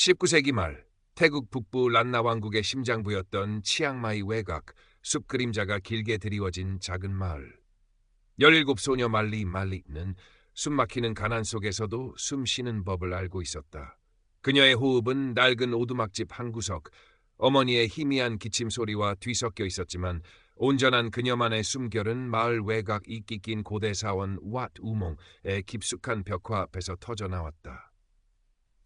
19세기 말 태국 북부 란나 왕국의 심장부였던 치앙마이 외곽 숲 그림자가 길게 드리워진 작은 마을. 17 소녀 말리는 숨막히는 가난 속에서도 숨 쉬는 법을 알고 있었다. 그녀의 호흡은 낡은 오두막집 한 구석, 어머니의 희미한 기침 소리와 뒤섞여 있었지만 온전한 그녀만의 숨결은 마을 외곽 이끼 낀 고대 사원 왓 우몽의 깊숙한 벽화 앞에서 터져나왔다.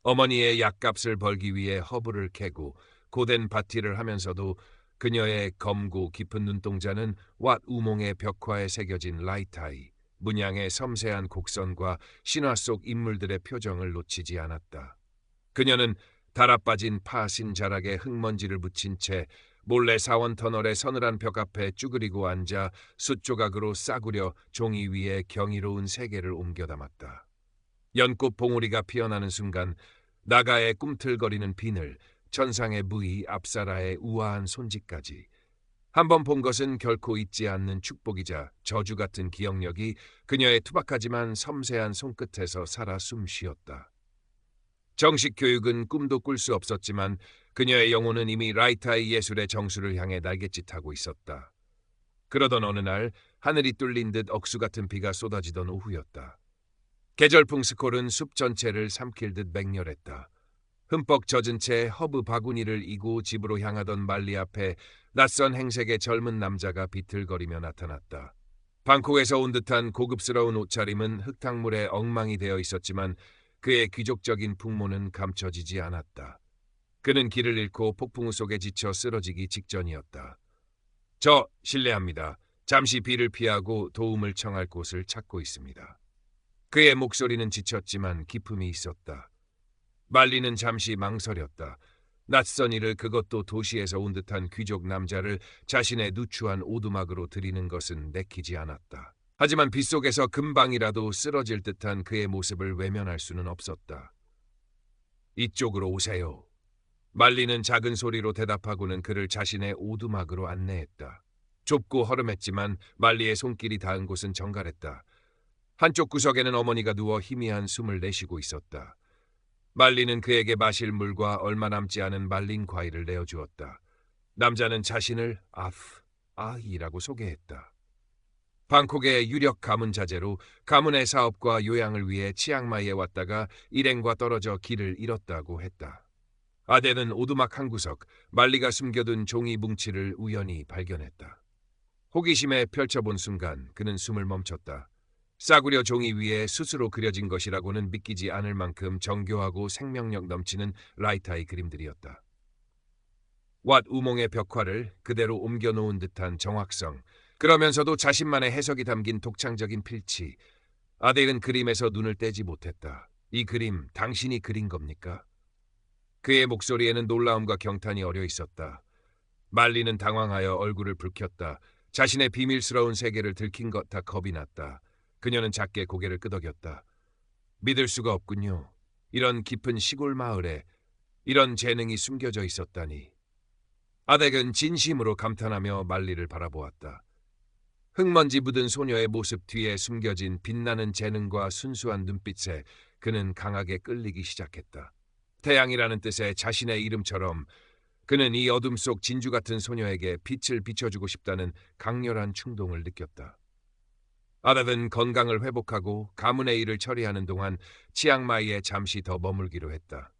어머니의 약값을 벌기 위해 허브를 캐고 고된 밭일을 하면서도 그녀의 검고 깊은 눈동자는 왓 우몽의 벽화에 새겨진 라이타이, 문양의 섬세한 곡선과 신화 속 인물들의 표정을 놓치지 않았다. 그녀는 달아빠진 파신 자락에 흙먼지를 묻힌 채 몰래 사원 터널의 서늘한 벽 앞에 쭈그리고 앉아 숯조각으로 싸구려 종이 위에 경이로운 세계를 옮겨 담았다. 연꽃 봉우리가 피어나는 순간 나가의 꿈틀거리는 비늘, 천상의 부위, 앞사라의 우아한 손짓까지 한번 본 것은 결코 잊지 않는 축복이자 저주 같은 기억력이 그녀의 투박하지만 섬세한 손끝에서 살아 숨쉬었다. 정식 교육은 꿈도 꿀 수 없었지만 그녀의 영혼은 이미 라이타이 예술의 정수를 향해 날갯짓하고 있었다. 그러던 어느 날 하늘이 뚫린 듯 억수 같은 비가 쏟아지던 오후였다. 계절풍 스콜은 숲 전체를 삼킬 듯 맹렬했다. 흠뻑 젖은 채 허브 바구니를 이고 집으로 향하던 말리 앞에 낯선 행색의 젊은 남자가 비틀거리며 나타났다. 방콕에서 온 듯한 고급스러운 옷차림은 흙탕물에 엉망이 되어 있었지만 그의 귀족적인 풍모는 감춰지지 않았다. 그는 길을 잃고 폭풍우 속에 지쳐 쓰러지기 직전이었다. 저 실례합니다. 잠시 비를 피하고 도움을 청할 곳을 찾고 있습니다. 그의 목소리는 지쳤지만 기품이 있었다. 말리는 잠시 망설였다. 낯선 이를, 그것도 도시에서 온 듯한 귀족 남자를 자신의 누추한 오두막으로 들이는 것은 내키지 않았다. 하지만 빗속에서 금방이라도 쓰러질 듯한 그의 모습을 외면할 수는 없었다. 이쪽으로 오세요. 말리는 작은 소리로 대답하고는 그를 자신의 오두막으로 안내했다. 좁고 허름했지만 말리의 손길이 닿은 곳은 정갈했다. 한쪽 구석에는 어머니가 누워 희미한 숨을 내쉬고 있었다. 말리는 그에게 마실 물과 얼마 남지 않은 말린 과일을 내어주었다. 남자는 자신을 아히라고 소개했다. 방콕의 유력 가문 자제로 가문의 사업과 요양을 위해 치앙마이에 왔다가 일행과 떨어져 길을 잃었다고 했다. 아대는 오두막 한 구석, 말리가 숨겨둔 종이 뭉치를 우연히 발견했다. 호기심에 펼쳐본 순간 그는 숨을 멈췄다. 싸구려 종이 위에 숯으로 그려진 것이라고는 믿기지 않을 만큼 정교하고 생명력 넘치는 라이타이 그림들이었다. 왓 우몽의 벽화를 그대로 옮겨놓은 듯한 정확성, 그러면서도 자신만의 해석이 담긴 독창적인 필치. 아덱은 그림에서 눈을 떼지 못했다. 이 그림 당신이 그린 겁니까? 그의 목소리에는 놀라움과 경탄이 어려 있었다. 말리는 당황하여 얼굴을 붉혔다. 자신의 비밀스러운 세계를 들킨 것 같아 겁이 났다. 그녀는 작게 고개를 끄덕였다. 믿을 수가 없군요. 이런 깊은 시골 마을에 이런 재능이 숨겨져 있었다니. 아덱은 진심으로 감탄하며 말리를 바라보았다. 흙먼지 묻은 소녀의 모습 뒤에 숨겨진 빛나는 재능과 순수한 눈빛에 그는 강하게 끌리기 시작했다. 태양이라는 뜻의 자신의 이름처럼 그는 이 어둠 속 진주 같은 소녀에게 빛을 비춰주고 싶다는 강렬한 충동을 느꼈다. 아덱은 건강을 회복하고 가문의 일을 처리하는 동안 치앙마이에 잠시 더 머물기로 했다.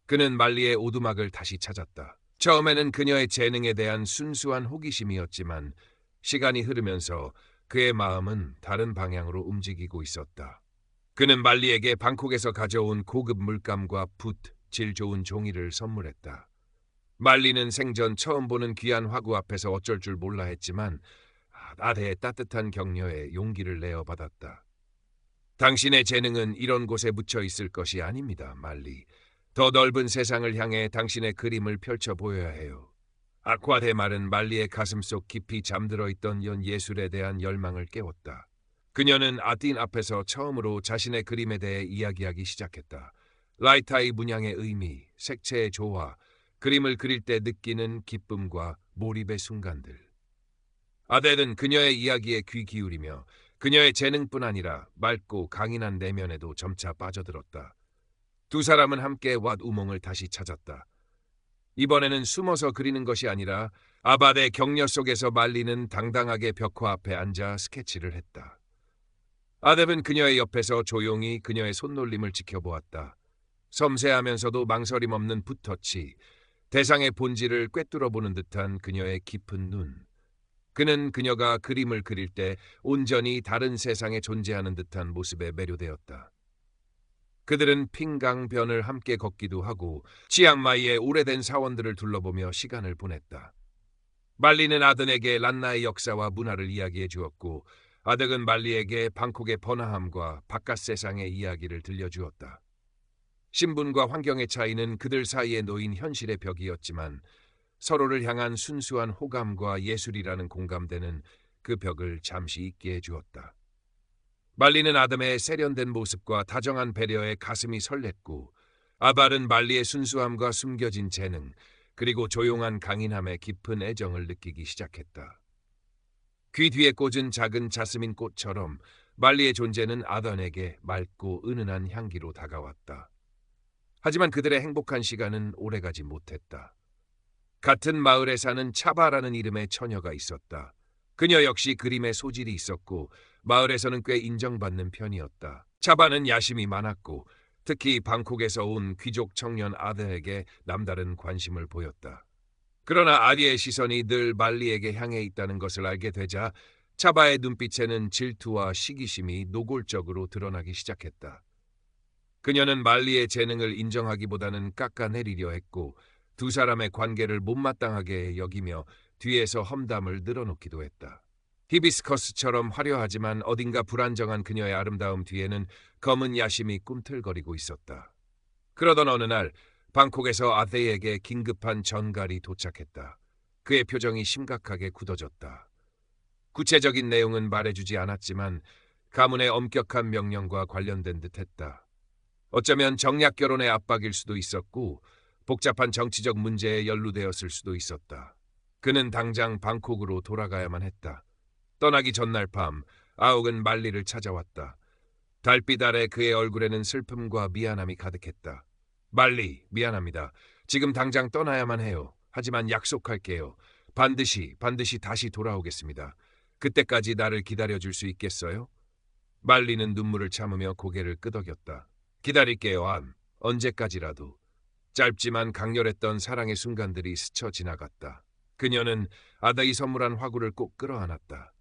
그는 말리의 오두막을 다시 찾았다. 처음에는 그녀의 재능에 대한 순수한 호기심이었지만 시간이 흐르면서 그의 마음은 다른 방향으로 움직이고 있었다. 그는 말리에게 방콕에서 가져온 고급 물감과 붓, 질 좋은 종이를 선물했다. 말리는 생전 처음 보는 귀한 화구 앞에서 어쩔 줄 몰라 했지만 아대의 따뜻한 격려에 용기를 내어 받았다. 당신의 재능은 이런 곳에 묻혀 있을 것이 아닙니다, 말리. 더 넓은 세상을 향해 당신의 그림을 펼쳐 보여야 해요. 아쿠아의 말은 말리의 가슴속 깊이 잠들어 있던 연 예술에 대한 열망을 깨웠다. 그녀는 아딘 앞에서 처음으로 자신의 그림에 대해 이야기하기 시작했다. 라이타이 문양의 의미, 색채의 조화, 그림을 그릴 때 느끼는 기쁨과 몰입의 순간들. 아델은 그녀의 이야기에 귀 기울이며 그녀의 재능뿐 아니라 맑고 강인한 내면에도 점차 빠져들었다. 두 사람은 함께 왓 우몽을 다시 찾았다. 이번에는 숨어서 그리는 것이 아니라 아바의 격려 속에서 말리는 당당하게 벽화 앞에 앉아 스케치를 했다. 아뎁은 그녀의 옆에서 조용히 그녀의 손놀림을 지켜보았다. 섬세하면서도 망설임 없는 붓터치, 대상의 본질을 꿰뚫어보는 듯한 그녀의 깊은 눈. 그는 그녀가 그림을 그릴 때 온전히 다른 세상에 존재하는 듯한 모습에 매료되었다. 그들은 핑강변을 함께 걷기도 하고 치앙마이의 오래된 사원들을 둘러보며 시간을 보냈다. 말리는 아든에게 란나의 역사와 문화를 이야기해 주었고 아득은 말리에게 방콕의 번화함과 바깥 세상의 이야기를 들려주었다. 신분과 환경의 차이는 그들 사이에 놓인 현실의 벽이었지만 서로를 향한 순수한 호감과 예술이라는 공감대는 그 벽을 잠시 잊게 해주었다. 말리는 아담의 세련된 모습과 다정한 배려에 가슴이 설렜고 아발은 말리의 순수함과 숨겨진 재능 그리고 조용한 강인함에 깊은 애정을 느끼기 시작했다. 귀 뒤에 꽂은 작은 자스민 꽃처럼 말리의 존재는 아단에게 맑고 은은한 향기로 다가왔다. 하지만 그들의 행복한 시간은 오래가지 못했다. 같은 마을에 사는 차바라는 이름의 처녀가 있었다. 그녀 역시 그림에 소질이 있었고 마을에서는 꽤 인정받는 편이었다. 차바는 야심이 많았고 특히 방콕에서 온 귀족 청년 아드에게 남다른 관심을 보였다. 그러나 아디의 시선이 늘 말리에게 향해 있다는 것을 알게 되자 차바의 눈빛에는 질투와 시기심이 노골적으로 드러나기 시작했다. 그녀는 말리의 재능을 인정하기보다는 깎아내리려 했고 두 사람의 관계를 못마땅하게 여기며 뒤에서 험담을 늘어놓기도 했다. 히비스커스처럼 화려하지만 어딘가 불안정한 그녀의 아름다움 뒤에는 검은 야심이 꿈틀거리고 있었다. 그러던 어느 날 방콕에서 아데에게 긴급한 전갈이 도착했다. 그의 표정이 심각하게 굳어졌다. 구체적인 내용은 말해주지 않았지만 가문의 엄격한 명령과 관련된 듯했다. 어쩌면 정략 결혼의 압박일 수도 있었고 복잡한 정치적 문제에 연루되었을 수도 있었다. 그는 당장 방콕으로 돌아가야만 했다. 떠나기 전날 밤 아욱은 말리를 찾아왔다. 달빛 아래 그의 얼굴에는 슬픔과 미안함이 가득했다. 말리, 미안합니다. 지금 당장 떠나야만 해요. 하지만 약속할게요. 반드시 다시 돌아오겠습니다. 그때까지 나를 기다려줄 수 있겠어요? 말리는 눈물을 참으며 고개를 끄덕였다. 기다릴게요, 암. 언제까지라도. 짧지만 강렬했던 사랑의 순간들이 스쳐 지나갔다. 그녀는 아다이 선물한 화구를 꼭 끌어안았다.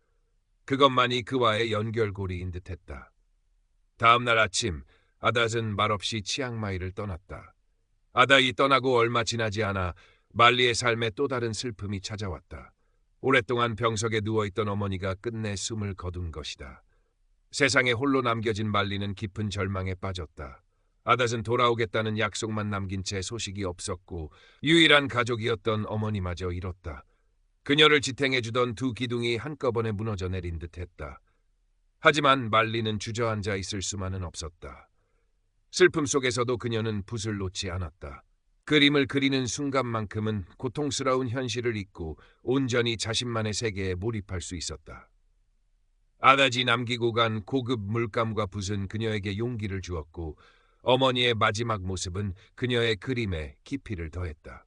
그것만이 그와의 연결고리인 듯했다. 다음 날 아침 아닷은 말없이 치앙마이를 떠났다. 아다이 떠나고 얼마 지나지 않아 말리의 삶에 또 다른 슬픔이 찾아왔다. 오랫동안 병석에 누워있던 어머니가 끝내 숨을 거둔 것이다. 세상에 홀로 남겨진 말리는 깊은 절망에 빠졌다. 아닷은 돌아오겠다는 약속만 남긴 채 소식이 없었고 유일한 가족이었던 어머니마저 잃었다. 그녀를 지탱해주던 두 기둥이 한꺼번에 무너져 내린 듯했다. 하지만 말리는 주저앉아 있을 수만은 없었다. 슬픔 속에서도 그녀는 붓을 놓지 않았다. 그림을 그리는 순간만큼은 고통스러운 현실을 잊고 온전히 자신만의 세계에 몰입할 수 있었다. 아닷이 남기고 간 고급 물감과 붓은 그녀에게 용기를 주었고 어머니의 마지막 모습은 그녀의 그림에 깊이를 더했다.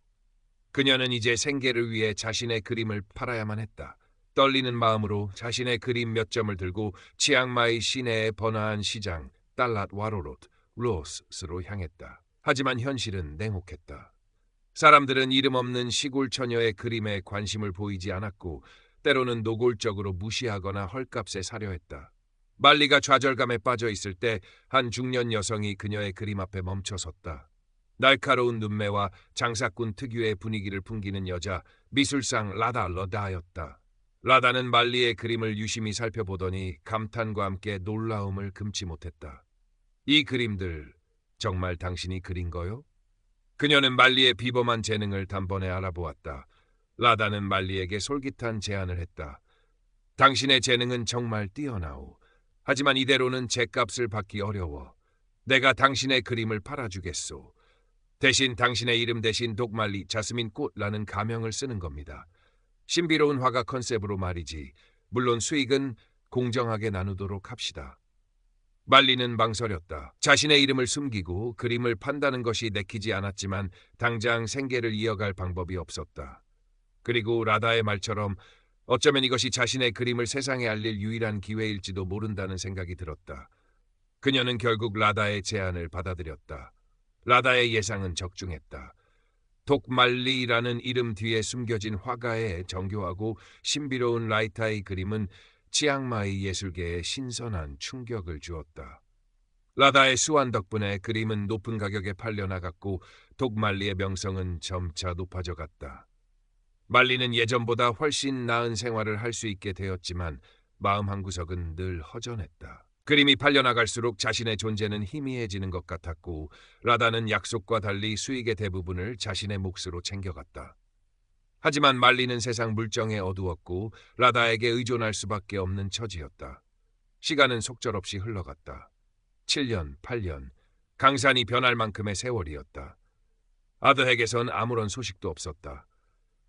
그녀는 이제 생계를 위해 자신의 그림을 팔아야만 했다. 떨리는 마음으로 자신의 그림 몇 점을 들고 치앙마이 시내의 번화한 시장 달랏 와로롯 로스로 향했다. 하지만 현실은 냉혹했다. 사람들은 이름 없는 시골 처녀의 그림에 관심을 보이지 않았고 때로는 노골적으로 무시하거나 헐값에 사려 했다. 말리가 좌절감에 빠져 있을 때 한 중년 여성이 그녀의 그림 앞에 멈춰섰다. 날카로운 눈매와 장사꾼 특유의 분위기를 풍기는 여자 미술상 라다 러다였다. 라다는 말리의 그림을 유심히 살펴보더니 감탄과 함께 놀라움을 금치 못했다. 이 그림들 정말 당신이 그린 거요? 그녀는 말리의 비범한 재능을 단번에 알아보았다. 라다는 말리에게 솔깃한 제안을 했다. 당신의 재능은 정말 뛰어나오. 하지만 이대로는 죗값을 받기 어려워. 내가 당신의 그림을 팔아주겠소. 대신 당신의 이름 대신 독말리 자스민 꽃라는 가명을 쓰는 겁니다. 신비로운 화가 컨셉으로 말이지. 물론 수익은 공정하게 나누도록 합시다. 말리는 망설였다. 자신의 이름을 숨기고 그림을 판다는 것이 내키지 않았지만 당장 생계를 이어갈 방법이 없었다. 그리고 라다의 말처럼 어쩌면 이것이 자신의 그림을 세상에 알릴 유일한 기회일지도 모른다는 생각이 들었다. 그녀는 결국 라다의 제안을 받아들였다. 라다의 예상은 적중했다. 독말리라는 이름 뒤에 숨겨진 화가의 정교하고 신비로운 라이타의 그림은 치앙마이 예술계에 신선한 충격을 주었다. 라다의 수완 덕분에 그림은 높은 가격에 팔려나갔고 독말리의 명성은 점차 높아져 갔다. 말리는 예전보다 훨씬 나은 생활을 할 수 있게 되었지만 마음 한구석은 늘 허전했다. 그림이 팔려나갈수록 자신의 존재는 희미해지는 것 같았고 라다는 약속과 달리 수익의 대부분을 자신의 몫으로 챙겨갔다. 하지만 말리는 세상 물정에 어두웠고 라다에게 의존할 수밖에 없는 처지였다. 시간은 속절없이 흘러갔다. 7년, 8년, 강산이 변할 만큼의 세월이었다. 아드핵에선 아무런 소식도 없었다.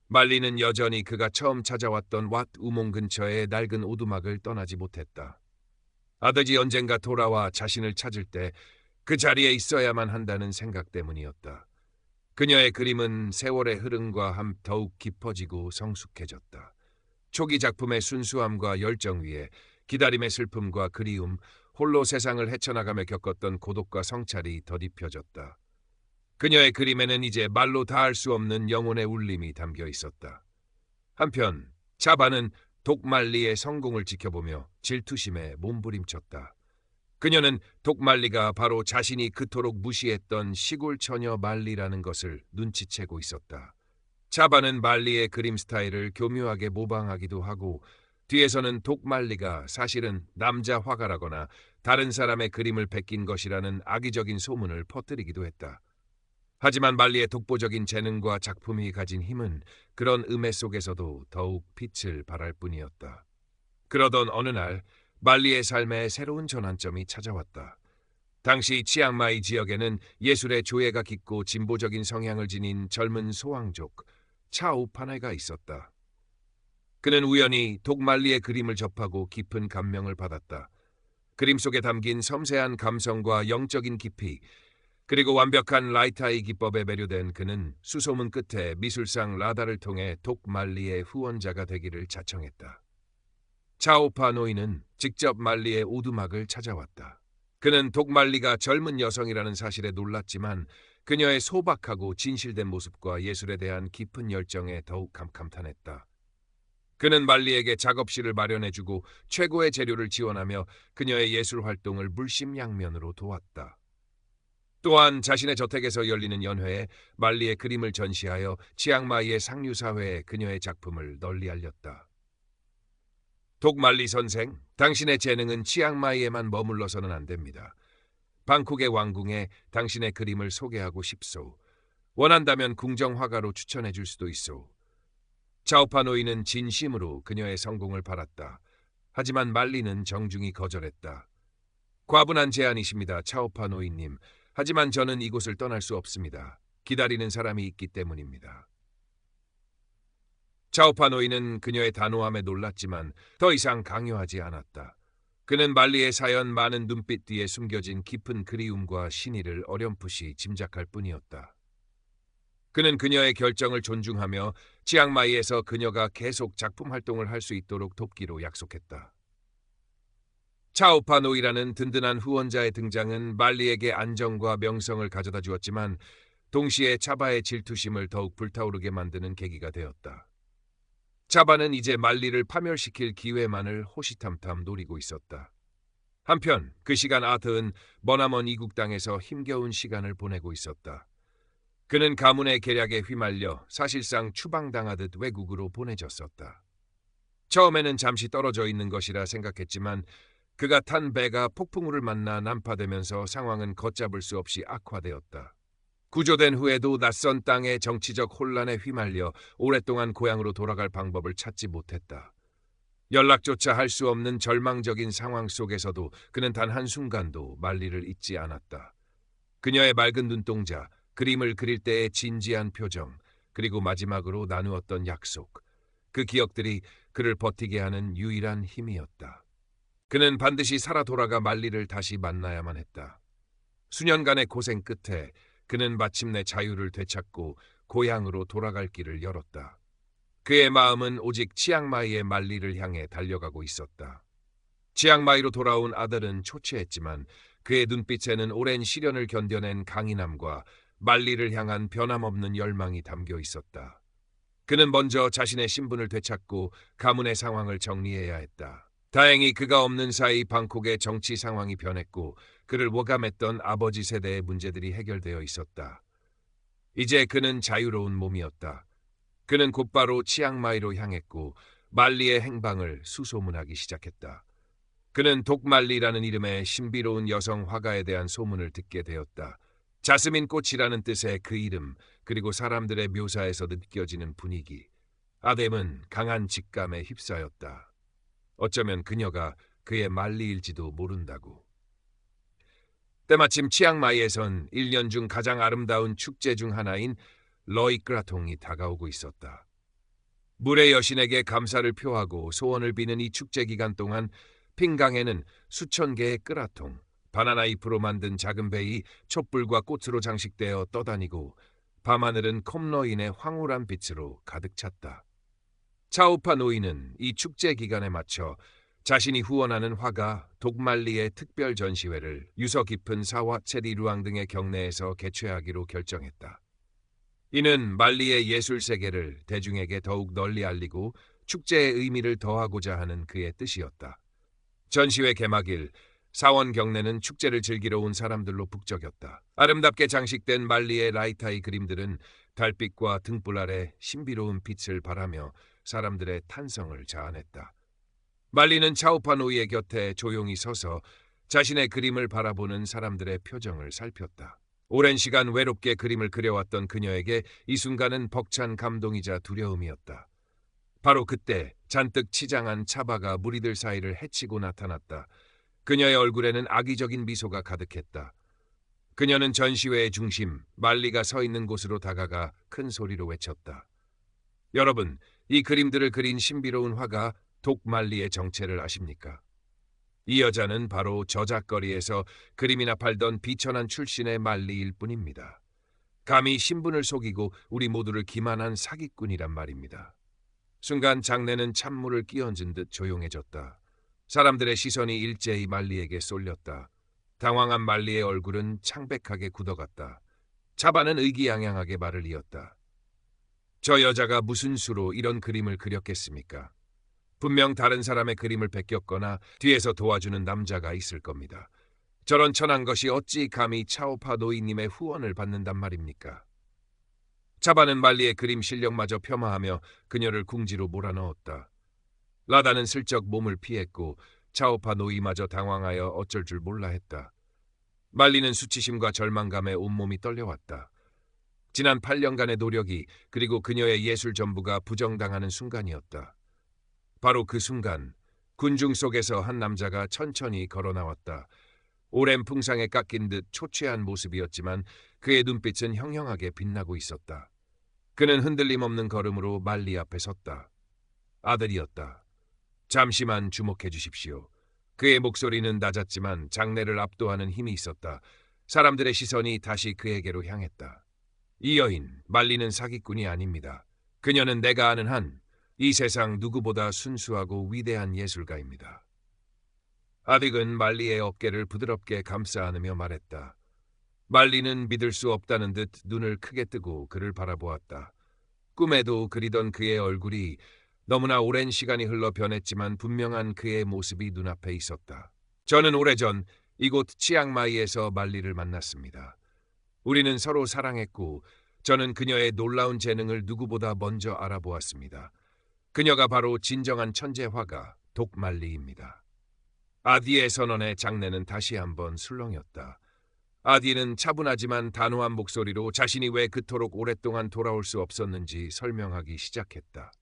말리는 여전히 그가 처음 찾아왔던 왓 우몽 근처의 낡은 오두막을 떠나지 못했다. 아드지 언젠가 돌아와 자신을 찾을 때 그 자리에 있어야만 한다는 생각 때문이었다. 그녀의 그림은 세월의 흐름과 함 더욱 깊어지고 성숙해졌다. 초기 작품의 순수함과 열정 위에 기다림의 슬픔과 그리움, 홀로 세상을 헤쳐나가며 겪었던 고독과 성찰이 덧입혀졌다. 그녀의 그림에는 이제 말로 다할 수 없는 영혼의 울림이 담겨 있었다. 한편 자바는 독말리의 성공을 지켜보며 질투심에 몸부림쳤다. 그녀는 독말리가 바로 자신이 그토록 무시했던 시골 처녀 말리라는 것을 눈치채고 있었다. 자바는 말리의 그림 스타일을 교묘하게 모방하기도 하고 뒤에서는 독말리가 사실은 남자 화가라거나 다른 사람의 그림을 베낀 것이라는 악의적인 소문을 퍼뜨리기도 했다. 하지만 말리의 독보적인 재능과 작품이 가진 힘은 그런 음해 속에서도 더욱 빛을 발할 뿐이었다. 그러던 어느 날 말리의 삶에 새로운 전환점이 찾아왔다. 당시 치앙마이 지역에는 예술의 조예가 깊고 진보적인 성향을 지닌 젊은 소왕족 차오파네가 있었다. 그는 우연히 독말리의 그림을 접하고 깊은 감명을 받았다. 그림 속에 담긴 섬세한 감성과 영적인 깊이, 그리고 완벽한 라이타이 기법에 매료된 그는 수소문 끝에 미술상 라다를 통해 독말리의 후원자가 되기를 자청했다. 차오파 노인은 직접 말리의 오두막을 찾아왔다. 그는 독말리가 젊은 여성이라는 사실에 놀랐지만 그녀의 소박하고 진실된 모습과 예술에 대한 깊은 열정에 더욱 감탄했다. 그는 말리에게 작업실을 마련해주고 최고의 재료를 지원하며 그녀의 예술 활동을 물심양면으로 도왔다. 또한 자신의 저택에서 열리는 연회에 말리의 그림을 전시하여 치앙마이의 상류사회에 그녀의 작품을 널리 알렸다. 독말리 선생, 당신의 재능은 치앙마이에만 머물러서는 안 됩니다. 방콕의 왕궁에 당신의 그림을 소개하고 싶소. 원한다면 궁정화가로 추천해 줄 수도 있소. 차오파 노인은 진심으로 그녀의 성공을 바랐다. 하지만 말리는 정중히 거절했다. 과분한 제안이십니다, 차오파 노인님. 하지만 저는 이곳을 떠날 수 없습니다. 기다리는 사람이 있기 때문입니다. 차오파 노인은 그녀의 단호함에 놀랐지만 더 이상 강요하지 않았다. 그는 말리의 사연 많은 눈빛 뒤에 숨겨진 깊은 그리움과 신의를 어렴풋이 짐작할 뿐이었다. 그는 그녀의 결정을 존중하며 치앙마이에서 그녀가 계속 작품 활동을 할 수 있도록 돕기로 약속했다. 차오파 노이라는 든든한 후원자의 등장은 말리에게 안정과 명성을 가져다 주었지만 동시에 차바의 질투심을 더욱 불타오르게 만드는 계기가 되었다. 차바는 이제 말리를 파멸시킬 기회만을 호시탐탐 노리고 있었다. 한편 그 시간 아트은 머나먼 이국 땅에서 힘겨운 시간을 보내고 있었다. 그는 가문의 계략에 휘말려 사실상 추방당하듯 외국으로 보내졌었다. 처음에는 잠시 떨어져 있는 것이라 생각했지만 그가 탄 배가 폭풍우를 만나 난파되면서 상황은 걷잡을 수 없이 악화되었다. 구조된 후에도 낯선 땅의 정치적 혼란에 휘말려 오랫동안 고향으로 돌아갈 방법을 찾지 못했다. 연락조차 할 수 없는 절망적인 상황 속에서도 그는 단 한순간도 말리를 잊지 않았다. 그녀의 맑은 눈동자, 그림을 그릴 때의 진지한 표정, 그리고 마지막으로 나누었던 약속. 그 기억들이 그를 버티게 하는 유일한 힘이었다. 그는 반드시 살아 돌아가 말리를 다시 만나야만 했다. 수년간의 고생 끝에 그는 마침내 자유를 되찾고 고향으로 돌아갈 길을 열었다. 그의 마음은 오직 치앙마이의 말리를 향해 달려가고 있었다. 치앙마이로 돌아온 아들은 초췌했지만 그의 눈빛에는 오랜 시련을 견뎌낸 강인함과 말리를 향한 변함없는 열망이 담겨 있었다. 그는 먼저 자신의 신분을 되찾고 가문의 상황을 정리해야 했다. 다행히 그가 없는 사이 방콕의 정치 상황이 변했고 그를 워감했던 아버지 세대의 문제들이 해결되어 있었다. 이제 그는 자유로운 몸이었다. 그는 곧바로 치앙마이로 향했고 말리의 행방을 수소문하기 시작했다. 그는 독말리라는 이름의 신비로운 여성 화가에 대한 소문을 듣게 되었다. 자스민 꽃이라는 뜻의 그 이름, 그리고 사람들의 묘사에서 느껴지는 분위기. 아뎀은 강한 직감에 휩싸였다. 어쩌면 그녀가 그의 말리일지도 모른다고. 때마침 치앙마이에선 1년 중 가장 아름다운 축제 중 하나인 러이크라통이 다가오고 있었다. 물의 여신에게 감사를 표하고 소원을 비는 이 축제 기간 동안 핑강에는 수천 개의 끄라통, 바나나 잎으로 만든 작은 배이 촛불과 꽃으로 장식되어 떠다니고 밤하늘은 컵러인의 황홀한 빛으로 가득 찼다. 차오파 노이는 이 축제 기간에 맞춰 자신이 후원하는 화가 독말리의 특별 전시회를 유서 깊은 사와 체리루앙 등의 경내에서 개최하기로 결정했다. 이는 말리의 예술 세계를 대중에게 더욱 널리 알리고 축제의 의미를 더하고자 하는 그의 뜻이었다. 전시회 개막일, 사원 경내는 축제를 즐기러 온 사람들로 북적였다. 아름답게 장식된 말리의 라이타이 그림들은 달빛과 등불 아래 신비로운 빛을 발하며 사람들의 탄성을 자아냈다. 말리는 차오파노이의 곁에 조용히 서서 자신의 그림을 바라보는 사람들의 표정을 살폈다. 오랜 시간 외롭게 그림을 그려왔던 그녀에게 이 순간은 벅찬 감동이자 두려움이었다. 바로 그때 잔뜩 치장한 차바가 무리들 사이를 헤치고 나타났다. 그녀의 얼굴에는 악의적인 미소가 가득했다. 그녀는 전시회의 중심, 말리가 서 있는 곳으로 다가가 큰 소리로 외쳤다. 여러분, 이 그림들을 그린 신비로운 화가 독말리의 정체를 아십니까? 이 여자는 바로 저작거리에서 그림이나 팔던 비천한 출신의 말리일 뿐입니다. 감히 신분을 속이고 우리 모두를 기만한 사기꾼이란 말입니다. 순간 장내는 찬물을 끼얹은 듯 조용해졌다. 사람들의 시선이 일제히 말리에게 쏠렸다. 당황한 말리의 얼굴은 창백하게 굳어갔다. 차바는 의기양양하게 말을 이었다. 저 여자가 무슨 수로 이런 그림을 그렸겠습니까? 분명 다른 사람의 그림을 베꼈거나 뒤에서 도와주는 남자가 있을 겁니다. 저런 천한 것이 어찌 감히 차오파 노이님의 후원을 받는단 말입니까? 차바는 말리의 그림 실력마저 폄하하며 그녀를 궁지로 몰아넣었다. 라다는 슬쩍 몸을 피했고 차오파 노이마저 당황하여 어쩔 줄 몰라 했다. 말리는 수치심과 절망감에 온몸이 떨려왔다. 지난 8년간의 노력이 그리고 그녀의 예술 전부가 부정당하는 순간이었다. 바로 그 순간 군중 속에서 한 남자가 천천히 걸어 나왔다. 오랜 풍상에 깎인 듯 초췌한 모습이었지만 그의 눈빛은 형형하게 빛나고 있었다. 그는 흔들림 없는 걸음으로 말리 앞에 섰다. 아들이었다. 잠시만 주목해 주십시오. 그의 목소리는 낮았지만 장내를 압도하는 힘이 있었다. 사람들의 시선이 다시 그에게로 향했다. 이 여인, 말리는 사기꾼이 아닙니다. 그녀는 내가 아는 한 이 세상 누구보다 순수하고 위대한 예술가입니다. 아딕은 말리의 어깨를 부드럽게 감싸 안으며 말했다. 말리는 믿을 수 없다는 듯 눈을 크게 뜨고 그를 바라보았다. 꿈에도 그리던 그의 얼굴이 너무나 오랜 시간이 흘러 변했지만 분명한 그의 모습이 눈앞에 있었다. 저는 오래전 이곳 치앙마이에서 말리를 만났습니다. 우리는 서로 사랑했고 저는 그녀의 놀라운 재능을 누구보다 먼저 알아보았습니다. 그녀가 바로 진정한 천재 화가 독말리입니다. 아디의 선언에 장내는 다시 한번 술렁였다. 아디는 차분하지만 단호한 목소리로 자신이 왜 그토록 오랫동안 돌아올 수 없었는지 설명하기 시작했다.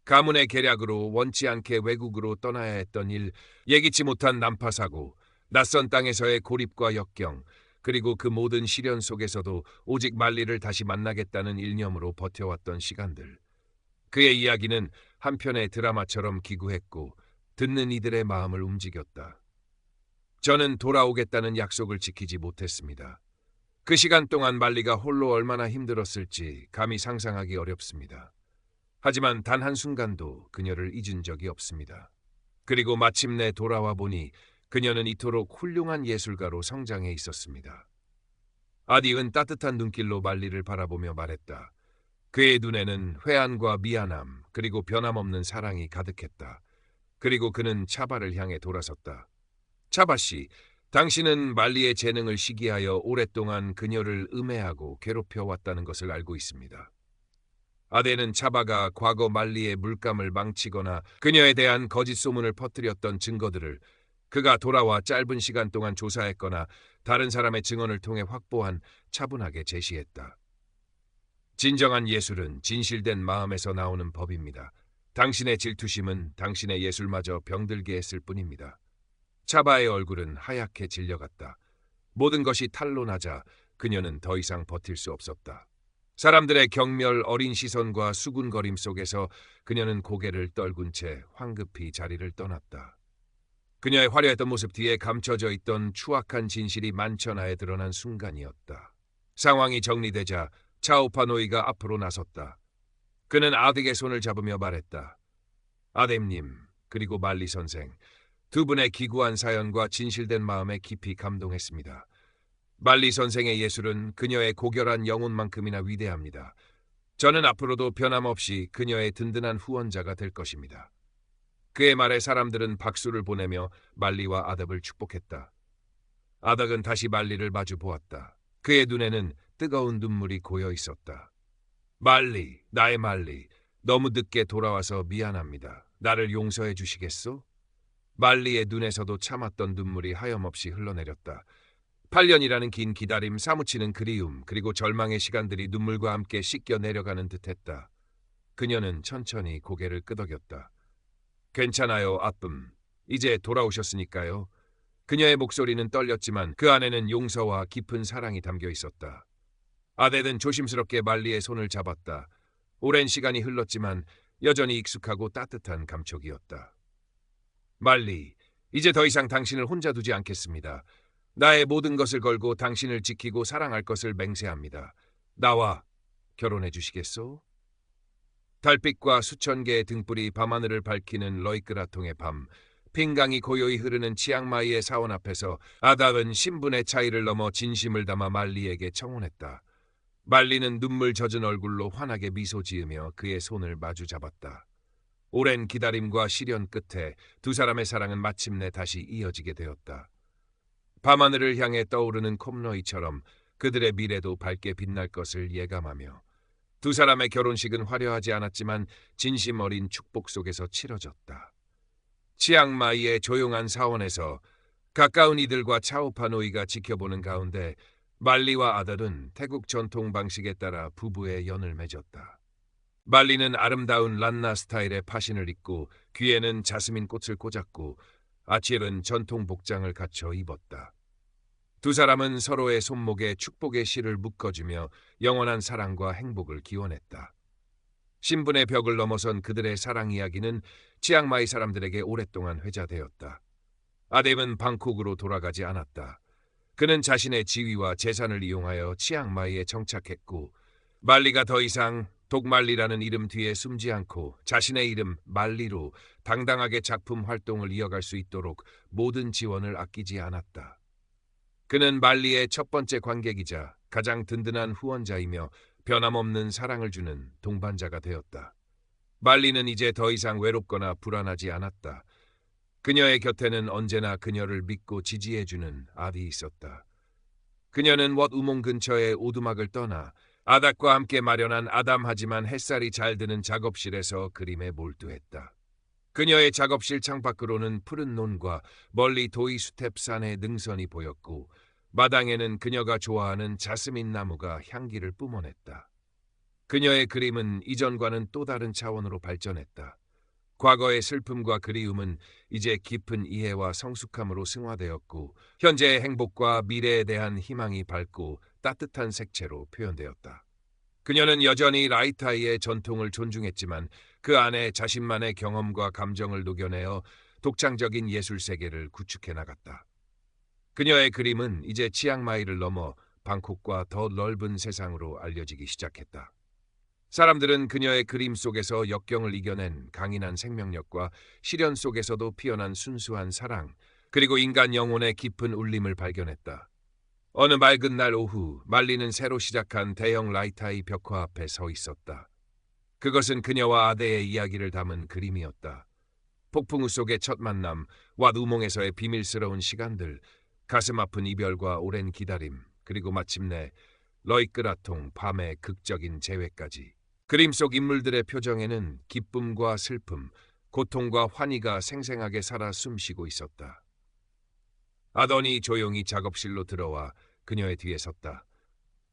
가문의 계략으로 원치 않게 외국으로 떠나야 했던 일, 예기치 못한 난파사고, 낯선 땅에서의 고립과 역경, 그리고 그 모든 시련 속에서도 오직 말리를 다시 만나겠다는 일념으로 버텨왔던 시간들. 그의 이야기는 한편의 드라마처럼 기구했고 듣는 이들의 마음을 움직였다. 저는 돌아오겠다는 약속을 지키지 못했습니다. 그 시간 동안 말리가 홀로 얼마나 힘들었을지 감히 상상하기 어렵습니다. 하지만 단 한순간도 그녀를 잊은 적이 없습니다. 그리고 마침내 돌아와 보니 그녀는 이토록 훌륭한 예술가로 성장해 있었습니다. 아디은 따뜻한 눈길로 말리를 바라보며 말했다. 그의 눈에는 회한과 미안함 그리고 변함없는 사랑이 가득했다. 그리고 그는 차바를 향해 돌아섰다. 차바 씨, 당신은 말리의 재능을 시기하여 오랫동안 그녀를 음해하고 괴롭혀왔다는 것을 알고 있습니다. 아데는 차바가 과거 말리의 물감을 망치거나 그녀에 대한 거짓 소문을 퍼뜨렸던 증거들을 그가 돌아와 짧은 시간 동안 조사했거나 다른 사람의 증언을 통해 확보한 차분하게 제시했다. 진정한 예술은 진실된 마음에서 나오는 법입니다. 당신의 질투심은 당신의 예술마저 병들게 했을 뿐입니다. 차바의 얼굴은 하얗게 질려갔다. 모든 것이 탄로나자 그녀는 더 이상 버틸 수 없었다. 사람들의 경멸 어린 시선과 수군거림 속에서 그녀는 고개를 떨군 채 황급히 자리를 떠났다. 그녀의 화려했던 모습 뒤에 감춰져 있던 추악한 진실이 만천하에 드러난 순간이었다. 상황이 정리되자 차오파노이가 앞으로 나섰다. 그는 아덱의 손을 잡으며 말했다. 아덱님, 그리고 말리 선생, 두 분의 기구한 사연과 진실된 마음에 깊이 감동했습니다. 말리 선생의 예술은 그녀의 고결한 영혼만큼이나 위대합니다. 저는 앞으로도 변함없이 그녀의 든든한 후원자가 될 것입니다. 그의 말에 사람들은 박수를 보내며 말리와 아덕을 축복했다. 아덕은 다시 말리를 마주 보았다. 그의 눈에는 뜨거운 눈물이 고여 있었다. 말리, 나의 말리, 너무 늦게 돌아와서 미안합니다. 나를 용서해 주시겠소? 말리의 눈에서도 참았던 눈물이 하염없이 흘러내렸다. 8년이라는 긴 기다림, 사무치는 그리움, 그리고 절망의 시간들이 눈물과 함께 씻겨 내려가는 듯했다. 그녀는 천천히 고개를 끄덕였다. 괜찮아요, 아쁨. 이제 돌아오셨으니까요. 그녀의 목소리는 떨렸지만 그 안에는 용서와 깊은 사랑이 담겨 있었다. 아델은 조심스럽게 말리의 손을 잡았다. 오랜 시간이 흘렀지만 여전히 익숙하고 따뜻한 감촉이었다. 말리, 이제 더 이상 당신을 혼자 두지 않겠습니다. 나의 모든 것을 걸고 당신을 지키고 사랑할 것을 맹세합니다. 나와 결혼해 주시겠소? 달빛과 수천 개의 등불이 밤하늘을 밝히는 러이크라통의 밤, 핑강이 고요히 흐르는 치앙마이의 사원 앞에서 아답은 신분의 차이를 넘어 진심을 담아 말리에게 청혼했다. 말리는 눈물 젖은 얼굴로 환하게 미소 지으며 그의 손을 마주 잡았다. 오랜 기다림과 시련 끝에 두 사람의 사랑은 마침내 다시 이어지게 되었다. 밤하늘을 향해 떠오르는 콤노이처럼 그들의 미래도 밝게 빛날 것을 예감하며 두 사람의 결혼식은 화려하지 않았지만 진심 어린 축복 속에서 치러졌다. 치앙마이의 조용한 사원에서 가까운 이들과 차오파노이가 지켜보는 가운데 말리와 아들은 태국 전통 방식에 따라 부부의 연을 맺었다. 말리는 아름다운 란나 스타일의 파신을 입고 귀에는 자스민 꽃을 꽂았고 아치엘은 전통 복장을 갖춰 입었다. 두 사람은 서로의 손목에 축복의 실을 묶어주며 영원한 사랑과 행복을 기원했다. 신분의 벽을 넘어선 그들의 사랑 이야기는 치앙마이 사람들에게 오랫동안 회자되었다. 아뎨은 방콕으로 돌아가지 않았다. 그는 자신의 지위와 재산을 이용하여 치앙마이에 정착했고 말리가 더 이상 독말리라는 이름 뒤에 숨지 않고 자신의 이름 말리로 당당하게 작품 활동을 이어갈 수 있도록 모든 지원을 아끼지 않았다. 그는 말리의 첫 번째 관객이자 가장 든든한 후원자이며 변함없는 사랑을 주는 동반자가 되었다. 말리는 이제 더 이상 외롭거나 불안하지 않았다. 그녀의 곁에는 언제나 그녀를 믿고 지지해주는 아비 있었다. 그녀는 왓 우몽 근처의 오두막을 떠나 아닥과 함께 마련한 아담하지만 햇살이 잘 드는 작업실에서 그림에 몰두했다. 그녀의 작업실 창밖으로는 푸른 논과 멀리 도이 수텝 산의 능선이 보였고 마당에는 그녀가 좋아하는 자스민 나무가 향기를 뿜어냈다. 그녀의 그림은 이전과는 또 다른 차원으로 발전했다. 과거의 슬픔과 그리움은 이제 깊은 이해와 성숙함으로 승화되었고 현재의 행복과 미래에 대한 희망이 밝고 따뜻한 색채로 표현되었다. 그녀는 여전히 라이타이의 전통을 존중했지만 그 안에 자신만의 경험과 감정을 녹여내어 독창적인 예술 세계를 구축해 나갔다. 그녀의 그림은 이제 치앙마이를 넘어 방콕과 더 넓은 세상으로 알려지기 시작했다. 사람들은 그녀의 그림 속에서 역경을 이겨낸 강인한 생명력과 시련 속에서도 피어난 순수한 사랑, 그리고 인간 영혼의 깊은 울림을 발견했다. 어느 맑은 날 오후, 말리는 새로 시작한 대형 라이타이 벽화 앞에 서 있었다. 그것은 그녀와 아대의 이야기를 담은 그림이었다. 폭풍우 속의 첫 만남, 왓 우몽에서의 비밀스러운 시간들, 가슴 아픈 이별과 오랜 기다림, 그리고 마침내 러이끄라통 밤의 극적인 재회까지. 그림 속 인물들의 표정에는 기쁨과 슬픔, 고통과 환희가 생생하게 살아 숨쉬고 있었다. 아던이 조용히 작업실로 들어와 그녀의 뒤에 섰다.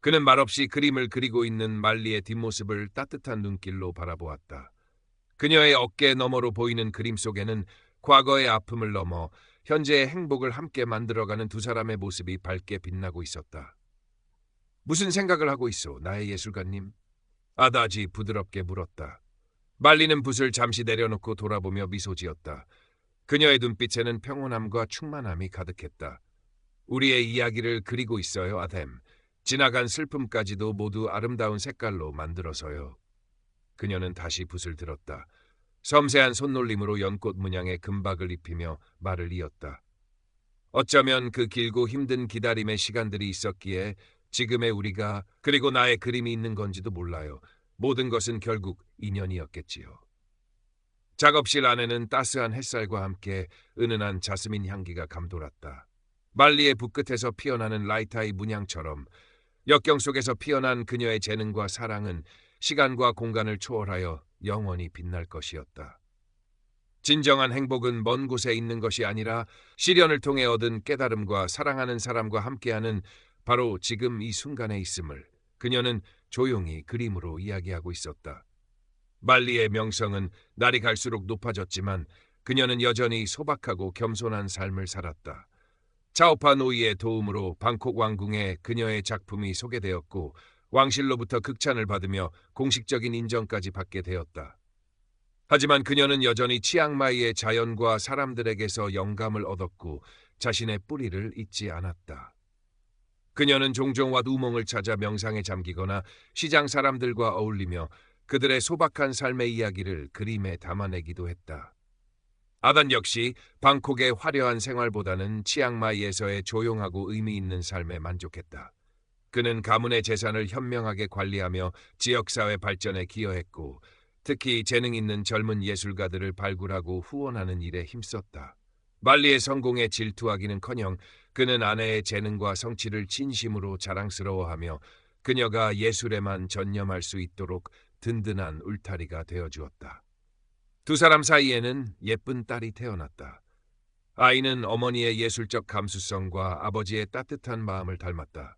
그는 말없이 그림을 그리고 있는 말리의 뒷모습을 따뜻한 눈길로 바라보았다. 그녀의 어깨 너머로 보이는 그림 속에는 과거의 아픔을 넘어 현재의 행복을 함께 만들어가는 두 사람의 모습이 밝게 빛나고 있었다. 무슨 생각을 하고 있어, 나의 예술가님? 아다지 부드럽게 물었다. 말리는 붓을 잠시 내려놓고 돌아보며 미소 지었다. 그녀의 눈빛에는 평온함과 충만함이 가득했다. 우리의 이야기를 그리고 있어요, 아뎀. 지나간 슬픔까지도 모두 아름다운 색깔로 만들어서요. 그녀는 다시 붓을 들었다. 섬세한 손놀림으로 연꽃 문양의 금박을 입히며 말을 이었다. 어쩌면 그 길고 힘든 기다림의 시간들이 있었기에 지금의 우리가, 그리고 나의 그림이 있는 건지도 몰라요. 모든 것은 결국 인연이었겠지요. 작업실 안에는 따스한 햇살과 함께 은은한 자스민 향기가 감돌았다. 말리의 붓끝에서 피어나는 라이타이 문양처럼 역경 속에서 피어난 그녀의 재능과 사랑은 시간과 공간을 초월하여 영원히 빛날 것이었다. 진정한 행복은 먼 곳에 있는 것이 아니라 시련을 통해 얻은 깨달음과 사랑하는 사람과 함께하는 바로 지금 이 순간에 있음을 그녀는 조용히 그림으로 이야기하고 있었다. 말리의 명성은 날이 갈수록 높아졌지만 그녀는 여전히 소박하고 겸손한 삶을 살았다. 차오파 노이의 도움으로 방콕 왕궁에 그녀의 작품이 소개되었고 왕실로부터 극찬을 받으며 공식적인 인정까지 받게 되었다. 하지만 그녀는 여전히 치앙마이의 자연과 사람들에게서 영감을 얻었고 자신의 뿌리를 잊지 않았다. 그녀는 종종 왓 우몽을 찾아 명상에 잠기거나 시장 사람들과 어울리며 그들의 소박한 삶의 이야기를 그림에 담아내기도 했다. 아단 역시 방콕의 화려한 생활보다는 치앙마이에서의 조용하고 의미 있는 삶에 만족했다. 그는 가문의 재산을 현명하게 관리하며 지역사회 발전에 기여했고 특히 재능 있는 젊은 예술가들을 발굴하고 후원하는 일에 힘썼다. 말리의 성공에 질투하기는커녕 그는 아내의 재능과 성취를 진심으로 자랑스러워하며 그녀가 예술에만 전념할 수 있도록 든든한 울타리가 되어주었다. 두 사람 사이에는 예쁜 딸이 태어났다. 아이는 어머니의 예술적 감수성과 아버지의 따뜻한 마음을 닮았다.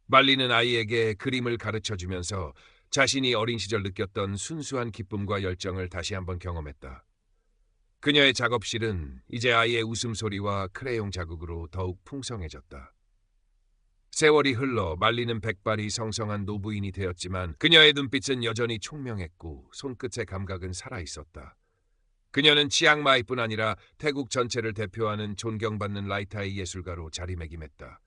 말리는 아이에게 그림을 가르쳐주면서 자신이 어린 시절 느꼈던 순수한 기쁨과 열정을 다시 한번 경험했다. 그녀의 작업실은 이제 아이의 웃음소리와 크레용 자국으로 더욱 풍성해졌다. 세월이 흘러 말리는 백발이 성성한 노부인이 되었지만 그녀의 눈빛은 여전히 총명했고 손끝의 감각은 살아있었다. 그녀는 치앙마이뿐 아니라 태국 전체를 대표하는 존경받는 라이타이 예술가로 자리매김했다.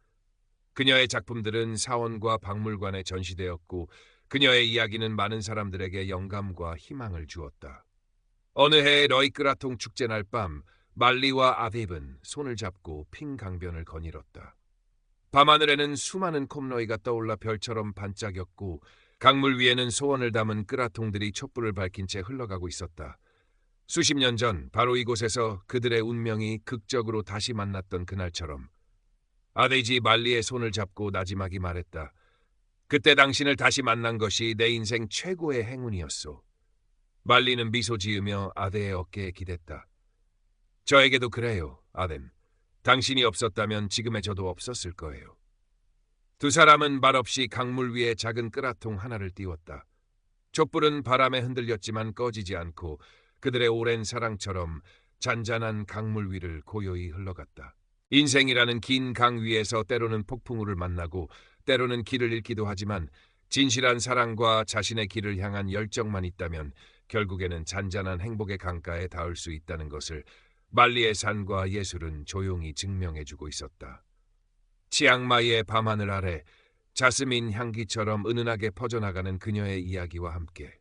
그녀의 작품들은 사원과 박물관에 전시되었고 그녀의 이야기는 많은 사람들에게 영감과 희망을 주었다. 어느 해의 러이끄라통 축제 날 밤 말리와 아뎁은 손을 잡고 핑 강변을 거닐었다. 밤하늘에는 수많은 콤노이가 떠올라 별처럼 반짝였고 강물 위에는 소원을 담은 끄라통들이 촛불을 밝힌 채 흘러가고 있었다. 수십 년 전 바로 이곳에서 그들의 운명이 극적으로 다시 만났던 그날처럼 아데지 말리의 손을 잡고 나지막이 말했다. 그때 당신을 다시 만난 것이 내 인생 최고의 행운이었소. 말리는 미소 지으며 아데의 어깨에 기댔다. 저에게도 그래요, 아뎀. 당신이 없었다면 지금의 저도 없었을 거예요. 두 사람은 말없이 강물 위에 작은 끄라통 하나를 띄웠다. 촛불은 바람에 흔들렸지만 꺼지지 않고 그들의 오랜 사랑처럼 잔잔한 강물 위를 고요히 흘러갔다. 인생이라는 긴 강 위에서 때로는 폭풍우를 만나고 때로는 길을 잃기도 하지만 진실한 사랑과 자신의 길을 향한 열정만 있다면 결국에는 잔잔한 행복의 강가에 닿을 수 있다는 것을 말리의 산과 예술은 조용히 증명해주고 있었다. 치앙마이의 밤하늘 아래 자스민 향기처럼 은은하게 퍼져나가는 그녀의 이야기와 함께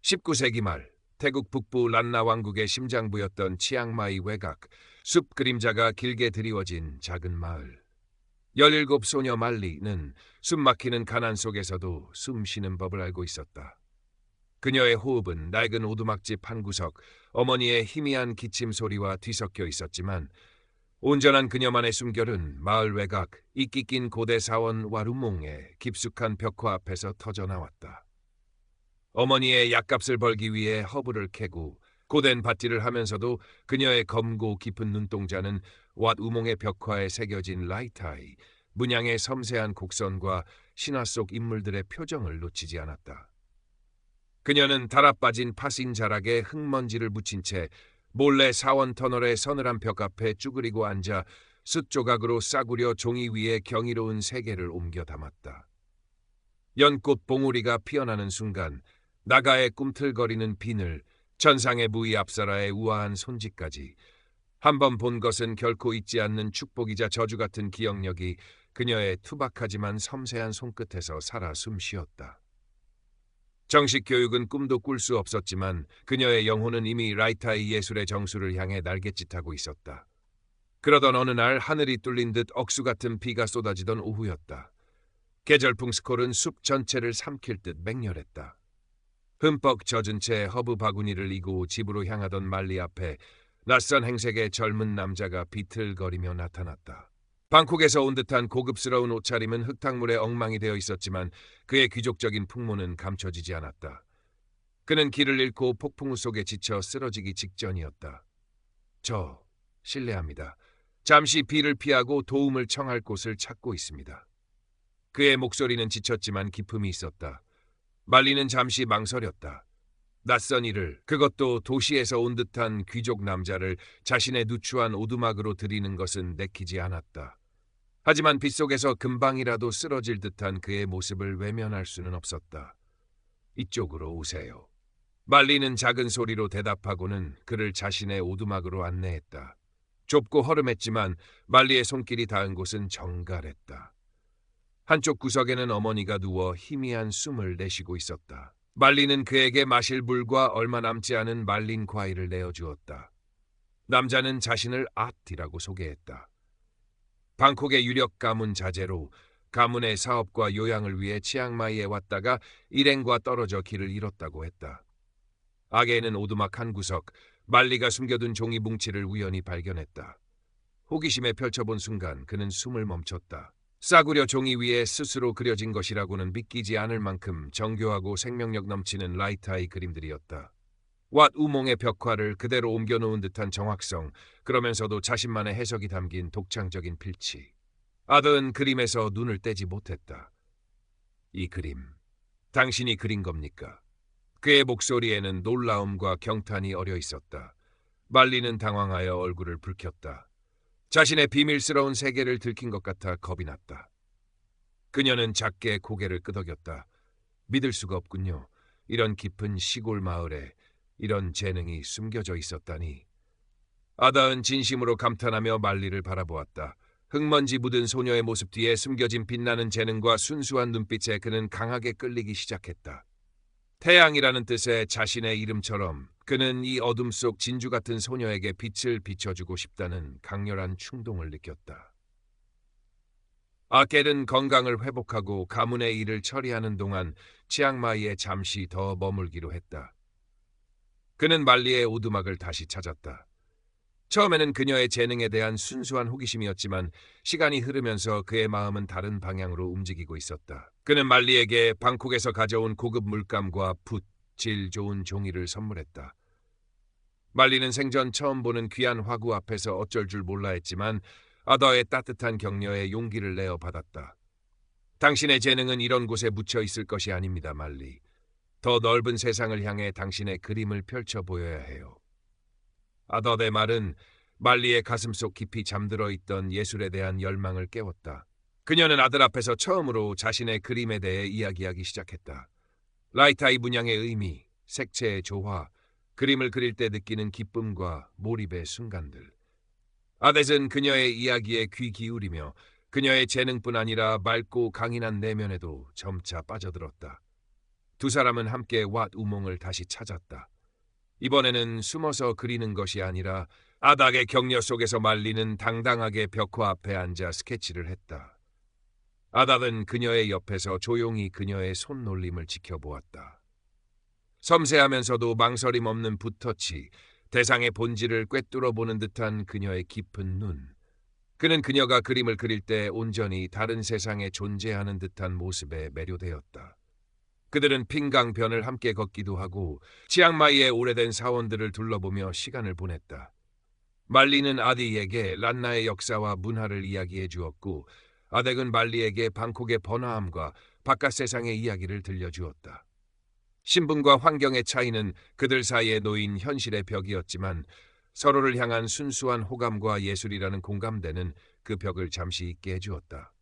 19세기 말 태국 북부 란나 왕국의 심장부였던 치앙마이 외곽, 숲 그림자가 길게 드리워진 작은 마을. 17 소녀 말리는 숨막히는 가난 속에서도 숨 쉬는 법을 알고 있었다. 그녀의 호흡은 낡은 오두막집 한 구석, 어머니의 희미한 기침 소리와 뒤섞여 있었지만 온전한 그녀만의 숨결은 마을 외곽 이끼 낀 고대 사원 와루몽의 깊숙한 벽화 앞에서 터져나왔다. 어머니의 약값을 벌기 위해 허브를 캐고 고된 밭일을 하면서도 그녀의 검고 깊은 눈동자는 왓 우몽의 벽화에 새겨진 라이타이, 문양의 섬세한 곡선과 신화 속 인물들의 표정을 놓치지 않았다. 그녀는 달아빠진 파신 자락에 흙먼지를 묻힌 채 몰래 사원 터널의 서늘한 벽 앞에 쭈그리고 앉아 숯 조각으로 싸구려 종이 위에 경이로운 세계를 옮겨 담았다. 연꽃 봉우리가 피어나는 순간 나가의 꿈틀거리는 비늘, 천상의 무의 앞사라의 우아한 손짓까지 한 번 본 것은 결코 잊지 않는 축복이자 저주 같은 기억력이 그녀의 투박하지만 섬세한 손끝에서 살아 숨쉬었다. 정식 교육은 꿈도 꿀 수 없었지만 그녀의 영혼은 이미 라이타이 예술의 정수를 향해 날갯짓하고 있었다. 그러던 어느 날 하늘이 뚫린 듯 억수 같은 비가 쏟아지던 오후였다. 계절풍 스콜은 숲 전체를 삼킬 듯 맹렬했다. 흠뻑 젖은 채 허브 바구니를 이고 집으로 향하던 말리 앞에 낯선 행색의 젊은 남자가 비틀거리며 나타났다. 방콕에서 온 듯한 고급스러운 옷차림은 흙탕물에 엉망이 되어 있었지만 그의 귀족적인 풍모는 감춰지지 않았다. 그는 길을 잃고 폭풍우 속에 지쳐 쓰러지기 직전이었다. 실례합니다. 잠시 비를 피하고 도움을 청할 곳을 찾고 있습니다. 그의 목소리는 지쳤지만 기품이 있었다. 말리는 잠시 망설였다. 낯선 이를, 그것도 도시에서 온 듯한 귀족 남자를 자신의 누추한 오두막으로 들이는 것은 내키지 않았다. 하지만 빗속에서 금방이라도 쓰러질 듯한 그의 모습을 외면할 수는 없었다. 이쪽으로 오세요. 말리는 작은 소리로 대답하고는 그를 자신의 오두막으로 안내했다. 좁고 허름했지만 말리의 손길이 닿은 곳은 정갈했다. 한쪽 구석에는 어머니가 누워 희미한 숨을 내쉬고 있었다. 말리는 그에게 마실 물과 얼마 남지 않은 말린 과일을 내어주었다. 남자는 자신을 아티라고 소개했다. 방콕의 유력 가문 자제로 가문의 사업과 요양을 위해 치앙마이에 왔다가 일행과 떨어져 길을 잃었다고 했다. 아게는 오두막 한 구석, 말리가 숨겨둔 종이 뭉치를 우연히 발견했다. 호기심에 펼쳐본 순간 그는 숨을 멈췄다. 싸구려 종이 위에 스스로 그려진 것이라고는 믿기지 않을 만큼 정교하고 생명력 넘치는 라이타이 그림들이었다. 왓 우몽의 벽화를 그대로 옮겨놓은 듯한 정확성, 그러면서도 자신만의 해석이 담긴 독창적인 필치. 아더는 그림에서 눈을 떼지 못했다. 이 그림, 당신이 그린 겁니까? 그의 목소리에는 놀라움과 경탄이 어려 있었다. 말리는 당황하여 얼굴을 붉혔다. 자신의 비밀스러운 세계를 들킨 것 같아 겁이 났다. 그녀는 작게 고개를 끄덕였다. 믿을 수가 없군요. 이런 깊은 시골 마을에 이런 재능이 숨겨져 있었다니. 아다은 진심으로 감탄하며 말리를 바라보았다. 흙먼지 묻은 소녀의 모습 뒤에 숨겨진 빛나는 재능과 순수한 눈빛에 그는 강하게 끌리기 시작했다. 태양이라는 뜻의 자신의 이름처럼 그는 이 어둠 속 진주 같은 소녀에게 빛을 비춰주고 싶다는 강렬한 충동을 느꼈다. 아켈은 건강을 회복하고 가문의 일을 처리하는 동안 치앙마이에 잠시 더 머물기로 했다. 그는 말리의 오두막을 다시 찾았다. 처음에는 그녀의 재능에 대한 순수한 호기심이었지만 시간이 흐르면서 그의 마음은 다른 방향으로 움직이고 있었다. 그는 말리에게 방콕에서 가져온 고급 물감과 붓, 질 좋은 종이를 선물했다. 말리는 생전 처음 보는 귀한 화구 앞에서 어쩔 줄 몰라 했지만 아더의 따뜻한 격려에 용기를 내어 받았다. 당신의 재능은 이런 곳에 묻혀 있을 것이 아닙니다, 말리. 더 넓은 세상을 향해 당신의 그림을 펼쳐 보여야 해요. 아더의 말은 말리의 가슴속 깊이 잠들어 있던 예술에 대한 열망을 깨웠다. 그녀는 아들 앞에서 처음으로 자신의 그림에 대해 이야기하기 시작했다. 라이타이 문양의 의미, 색채의 조화, 그림을 그릴 때 느끼는 기쁨과 몰입의 순간들. 아댓은 그녀의 이야기에 귀 기울이며 그녀의 재능뿐 아니라 맑고 강인한 내면에도 점차 빠져들었다. 두 사람은 함께 왓 우몽을 다시 찾았다. 이번에는 숨어서 그리는 것이 아니라 아닥의 격려 속에서 말리는 당당하게 벽화 앞에 앉아 스케치를 했다. 아닥은 그녀의 옆에서 조용히 그녀의 손놀림을 지켜보았다. 섬세하면서도 망설임 없는 붓터치, 대상의 본질을 꿰뚫어보는 듯한 그녀의 깊은 눈. 그는 그녀가 그림을 그릴 때 온전히 다른 세상에 존재하는 듯한 모습에 매료되었다. 그들은 핑강변을 함께 걷기도 하고 치앙마이의 오래된 사원들을 둘러보며 시간을 보냈다. 말리는 아디에게 란나의 역사와 문화를 이야기해 주었고 아덱은 말리에게 방콕의 번화함과 바깥 세상의 이야기를 들려주었다. 신분과 환경의 차이는 그들 사이에 놓인 현실의 벽이었지만 서로를 향한 순수한 호감과 예술이라는 공감대는 그 벽을 잠시 잊게 해주었다.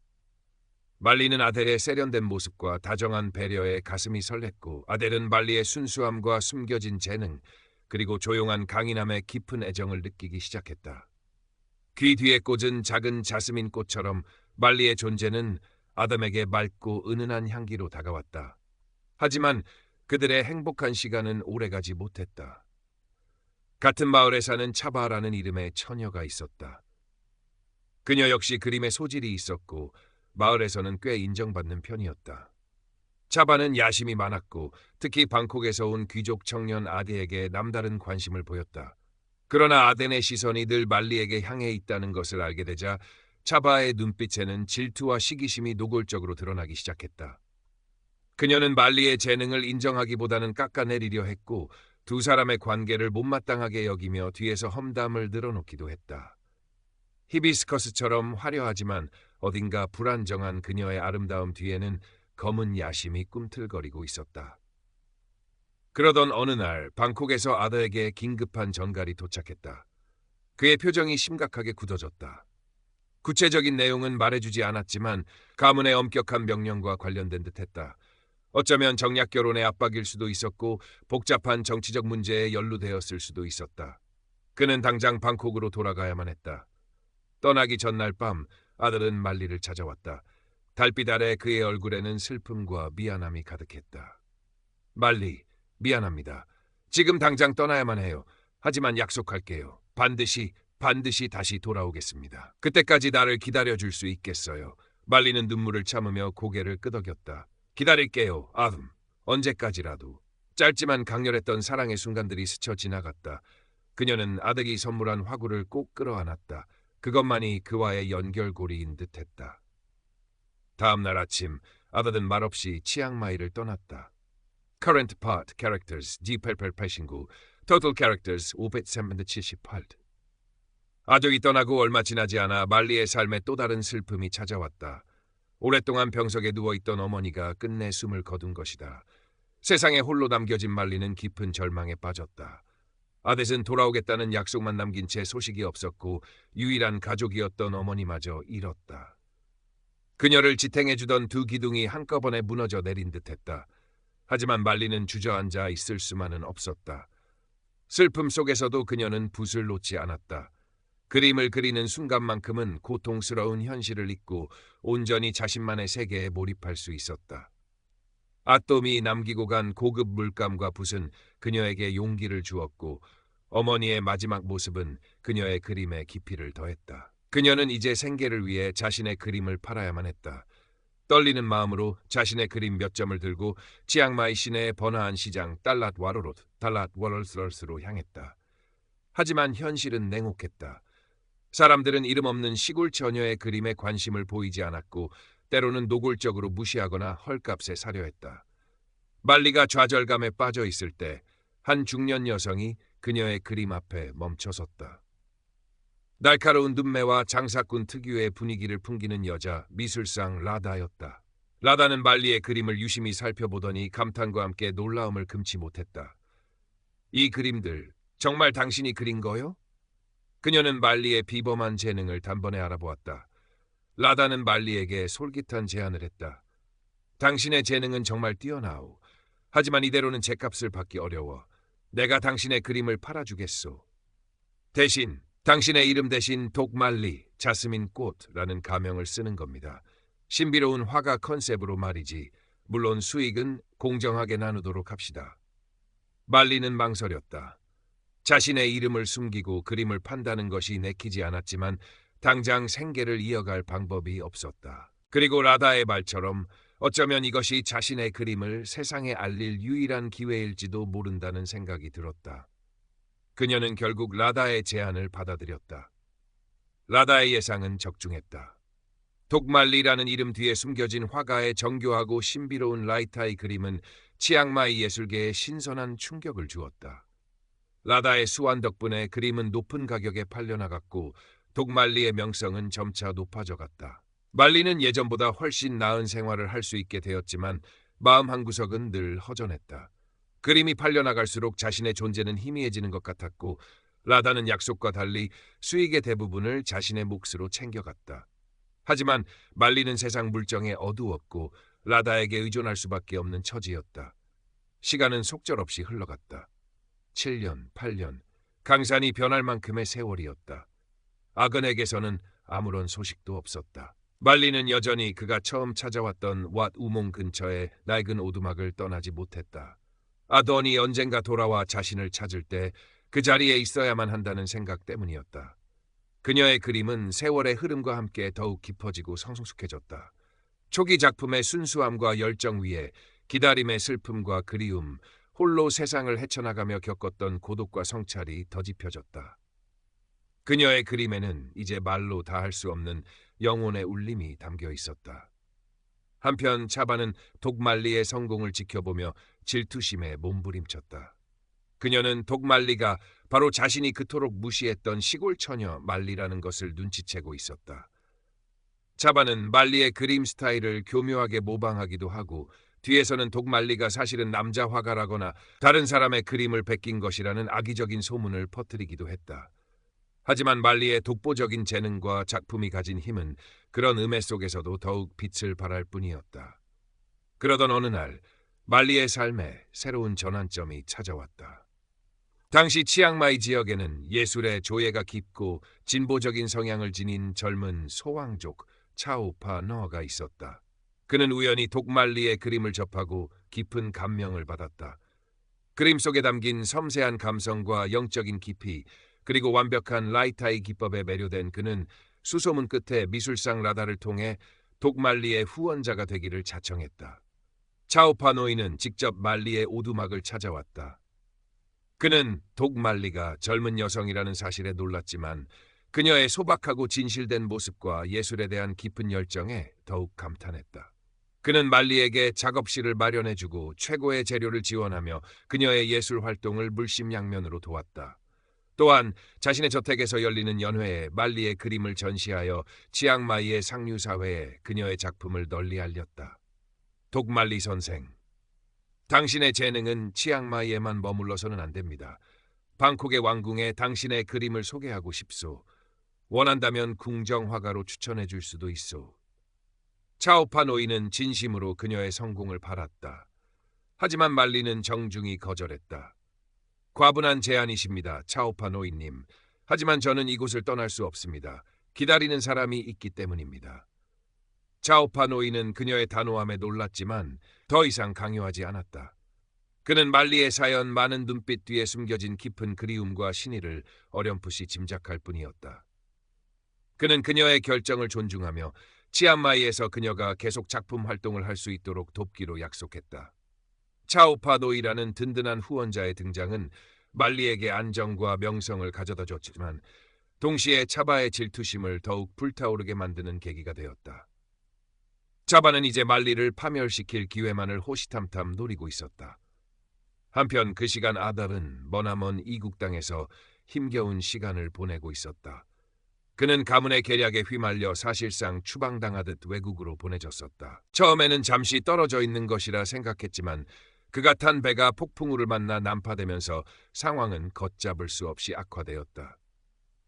말리는 아델의 세련된 모습과 다정한 배려에 가슴이 설렜고 아델은 말리의 순수함과 숨겨진 재능 그리고 조용한 강인함에 깊은 애정을 느끼기 시작했다. 귀 뒤에 꽂은 작은 자스민 꽃처럼 말리의 존재는 아담에게 맑고 은은한 향기로 다가왔다. 하지만 그들의 행복한 시간은 오래가지 못했다. 같은 마을에 사는 차바라는 이름의 처녀가 있었다. 그녀 역시 그림에 소질이 있었고 마을에서는 꽤 인정받는 편이었다. 차바는 야심이 많았고 특히 방콕에서 온 귀족 청년 아데에게 남다른 관심을 보였다. 그러나 아덴의 시선이 늘 말리에게 향해 있다는 것을 알게 되자 차바의 눈빛에는 질투와 시기심이 노골적으로 드러나기 시작했다. 그녀는 말리의 재능을 인정하기보다는 깎아내리려 했고 두 사람의 관계를 못마땅하게 여기며 뒤에서 험담을 늘어놓기도 했다. 히비스커스처럼 화려하지만 어딘가 불안정한 그녀의 아름다움 뒤에는 검은 야심이 꿈틀거리고 있었다. 그러던 어느 날 방콕에서 아더에게 긴급한 전갈이 도착했다. 그의 표정이 심각하게 굳어졌다. 구체적인 내용은 말해주지 않았지만 가문의 엄격한 명령과 관련된 듯했다. 어쩌면 정략 결혼의 압박일 수도 있었고 복잡한 정치적 문제에 연루되었을 수도 있었다. 그는 당장 방콕으로 돌아가야만 했다. 떠나기 전날 밤 아들은 말리를 찾아왔다. 달빛 아래 그의 얼굴에는 슬픔과 미안함이 가득했다. 말리, 미안합니다. 지금 당장 떠나야만 해요. 하지만 약속할게요. 반드시 다시 돌아오겠습니다. 그때까지 나를 기다려줄 수 있겠어요. 말리는 눈물을 참으며 고개를 끄덕였다. 기다릴게요, 아흠. 언제까지라도. 짧지만 강렬했던 사랑의 순간들이 스쳐 지나갔다. 그녀는 아들이 선물한 화구를 꼭 끌어안았다. 그것만이 그와의 연결고리인 듯했다. 다음 날 아침 아들은 말없이 치앙마이를 떠났다. Current Part Characters D8889 Total Characters 578 아족이 떠나고 얼마 지나지 않아 말리의 삶에 또 다른 슬픔이 찾아왔다. 오랫동안 병석에 누워있던 어머니가 끝내 숨을 거둔 것이다. 세상에 홀로 남겨진 말리는 깊은 절망에 빠졌다. 아댓은 돌아오겠다는 약속만 남긴 채 소식이 없었고 유일한 가족이었던 어머니마저 잃었다. 그녀를 지탱해주던 두 기둥이 한꺼번에 무너져 내린 듯했다. 하지만 말리는 주저앉아 있을 수만은 없었다. 슬픔 속에서도 그녀는 붓을 놓지 않았다. 그림을 그리는 순간만큼은 고통스러운 현실을 잊고 온전히 자신만의 세계에 몰입할 수 있었다. 아톰이 남기고 간 고급 물감과 붓은 그녀에게 용기를 주었고 어머니의 마지막 모습은 그녀의 그림에 깊이를 더했다. 그녀는 이제 생계를 위해 자신의 그림을 팔아야만 했다. 떨리는 마음으로 자신의 그림 몇 점을 들고 치앙마이 시내의 번화한 시장 달랏 워럴스로 향했다. 하지만 현실은 냉혹했다. 사람들은 이름 없는 시골 처녀의 그림에 관심을 보이지 않았고 때로는 노골적으로 무시하거나 헐값에 사려 했다. 말리가 좌절감에 빠져 있을 때 한 중년 여성이 그녀의 그림 앞에 멈춰섰다. 날카로운 눈매와 장사꾼 특유의 분위기를 풍기는 여자 미술상 라다였다. 라다는 말리의 그림을 유심히 살펴보더니 감탄과 함께 놀라움을 금치 못했다. 이 그림들 정말 당신이 그린 거요? 그녀는 말리의 비범한 재능을 단번에 알아보았다. 라다는 말리에게 솔깃한 제안을 했다. 당신의 재능은 정말 뛰어나오. 하지만 이대로는 제값을 받기 어려워. 내가 당신의 그림을 팔아주겠소. 대신 당신의 이름 대신 독말리, 자스민 꽃라는 가명을 쓰는 겁니다. 신비로운 화가 컨셉으로 말이지. 물론 수익은 공정하게 나누도록 합시다. 말리는 망설였다. 자신의 이름을 숨기고 그림을 판다는 것이 내키지 않았지만 당장 생계를 이어갈 방법이 없었다. 그리고 라다의 말처럼 어쩌면 이것이 자신의 그림을 세상에 알릴 유일한 기회일지도 모른다는 생각이 들었다. 그녀는 결국 라다의 제안을 받아들였다. 라다의 예상은 적중했다. 독말리라는 이름 뒤에 숨겨진 화가의 정교하고 신비로운 라이타의 그림은 치앙마이 예술계에 신선한 충격을 주었다. 라다의 수완 덕분에 그림은 높은 가격에 팔려나갔고 독말리의 명성은 점차 높아져갔다. 말리는 예전보다 훨씬 나은 생활을 할 수 있게 되었지만 마음 한구석은 늘 허전했다. 그림이 팔려나갈수록 자신의 존재는 희미해지는 것 같았고 라다는 약속과 달리 수익의 대부분을 자신의 몫으로 챙겨갔다. 하지만 말리는 세상 물정에 어두웠고 라다에게 의존할 수밖에 없는 처지였다. 시간은 속절없이 흘러갔다. 7년, 8년, 강산이 변할 만큼의 세월이었다. 아건에게서는 아무런 소식도 없었다. 말리는 여전히 그가 처음 찾아왔던 왓 우몽 근처의 낡은 오두막을 떠나지 못했다. 아돈이 언젠가 돌아와 자신을 찾을 때 그 자리에 있어야만 한다는 생각 때문이었다. 그녀의 그림은 세월의 흐름과 함께 더욱 깊어지고 성숙해졌다. 초기 작품의 순수함과 열정 위에 기다림의 슬픔과 그리움, 홀로 세상을 헤쳐나가며 겪었던 고독과 성찰이 더집혀졌다. 그녀의 그림에는 이제 말로 다 할 수 없는 영혼의 울림이 담겨 있었다. 한편 차바는 독말리의 성공을 지켜보며 질투심에 몸부림쳤다. 그녀는 독말리가 바로 자신이 그토록 무시했던 시골 처녀 말리라는 것을 눈치채고 있었다. 차바는 말리의 그림 스타일을 교묘하게 모방하기도 하고 뒤에서는 독말리가 사실은 남자 화가라거나 다른 사람의 그림을 베낀 것이라는 악의적인 소문을 퍼뜨리기도 했다. 하지만 말리의 독보적인 재능과 작품이 가진 힘은 그런 음해 속에서도 더욱 빛을 발할 뿐이었다. 그러던 어느 날 말리의 삶에 새로운 전환점이 찾아왔다. 당시 치앙마이 지역에는 예술의 조예가 깊고 진보적인 성향을 지닌 젊은 소왕족 차오파 너가 있었다. 그는 우연히 독말리의 그림을 접하고 깊은 감명을 받았다. 그림 속에 담긴 섬세한 감성과 영적인 깊이 그리고 완벽한 라이타이 기법에 매료된 그는 수소문 끝에 미술상 라다를 통해 독말리의 후원자가 되기를 자청했다. 차오파 노이는 직접 말리의 오두막을 찾아왔다. 그는 독말리가 젊은 여성이라는 사실에 놀랐지만 그녀의 소박하고 진실된 모습과 예술에 대한 깊은 열정에 더욱 감탄했다. 그는 말리에게 작업실을 마련해주고 최고의 재료를 지원하며 그녀의 예술 활동을 물심양면으로 도왔다. 또한 자신의 저택에서 열리는 연회에 말리의 그림을 전시하여 치앙마이의 상류사회에 그녀의 작품을 널리 알렸다. 독말리 선생, 당신의 재능은 치앙마이에만 머물러서는 안 됩니다. 방콕의 왕궁에 당신의 그림을 소개하고 싶소. 원한다면 궁정화가로 추천해 줄 수도 있소. 차오파 노이는 진심으로 그녀의 성공을 바랐다. 하지만 말리는 정중히 거절했다. 과분한 제안이십니다, 차오파 노이님. 하지만 저는 이곳을 떠날 수 없습니다. 기다리는 사람이 있기 때문입니다. 차오파 노이는 그녀의 단호함에 놀랐지만 더 이상 강요하지 않았다. 그는 말리의 사연 많은 눈빛 뒤에 숨겨진 깊은 그리움과 신의를 어렴풋이 짐작할 뿐이었다. 그는 그녀의 결정을 존중하며 치앙마이에서 그녀가 계속 작품 활동을 할 수 있도록 돕기로 약속했다. 차오파 노이라는 든든한 후원자의 등장은 말리에게 안정과 명성을 가져다 줬지만 동시에 차바의 질투심을 더욱 불타오르게 만드는 계기가 되었다. 차바는 이제 말리를 파멸시킬 기회만을 호시탐탐 노리고 있었다. 한편 그 시간 아달은 머나먼 이국 땅에서 힘겨운 시간을 보내고 있었다. 그는 가문의 계략에 휘말려 사실상 추방당하듯 외국으로 보내졌었다. 처음에는 잠시 떨어져 있는 것이라 생각했지만 그가 탄 배가 폭풍우를 만나 난파되면서 상황은 걷잡을 수 없이 악화되었다.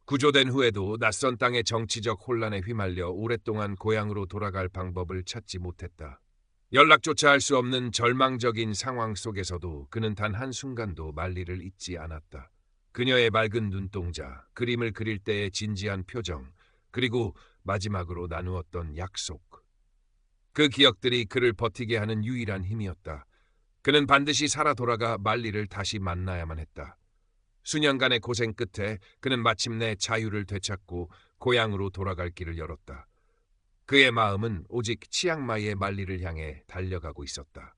구조된 후에도 낯선 땅의 정치적 혼란에 휘말려 오랫동안 고향으로 돌아갈 방법을 찾지 못했다. 연락조차 할 수 없는 절망적인 상황 속에서도 그는 단 한순간도 말리를 잊지 않았다. 그녀의 맑은 눈동자, 그림을 그릴 때의 진지한 표정, 그리고 마지막으로 나누었던 약속. 그 기억들이 그를 버티게 하는 유일한 힘이었다. 그는 반드시 살아 돌아가 말리를 다시 만나야만 했다. 수년간의 고생 끝에 그는 마침내 자유를 되찾고 고향으로 돌아갈 길을 열었다. 그의 마음은 오직 치앙마이의 말리를 향해 달려가고 있었다.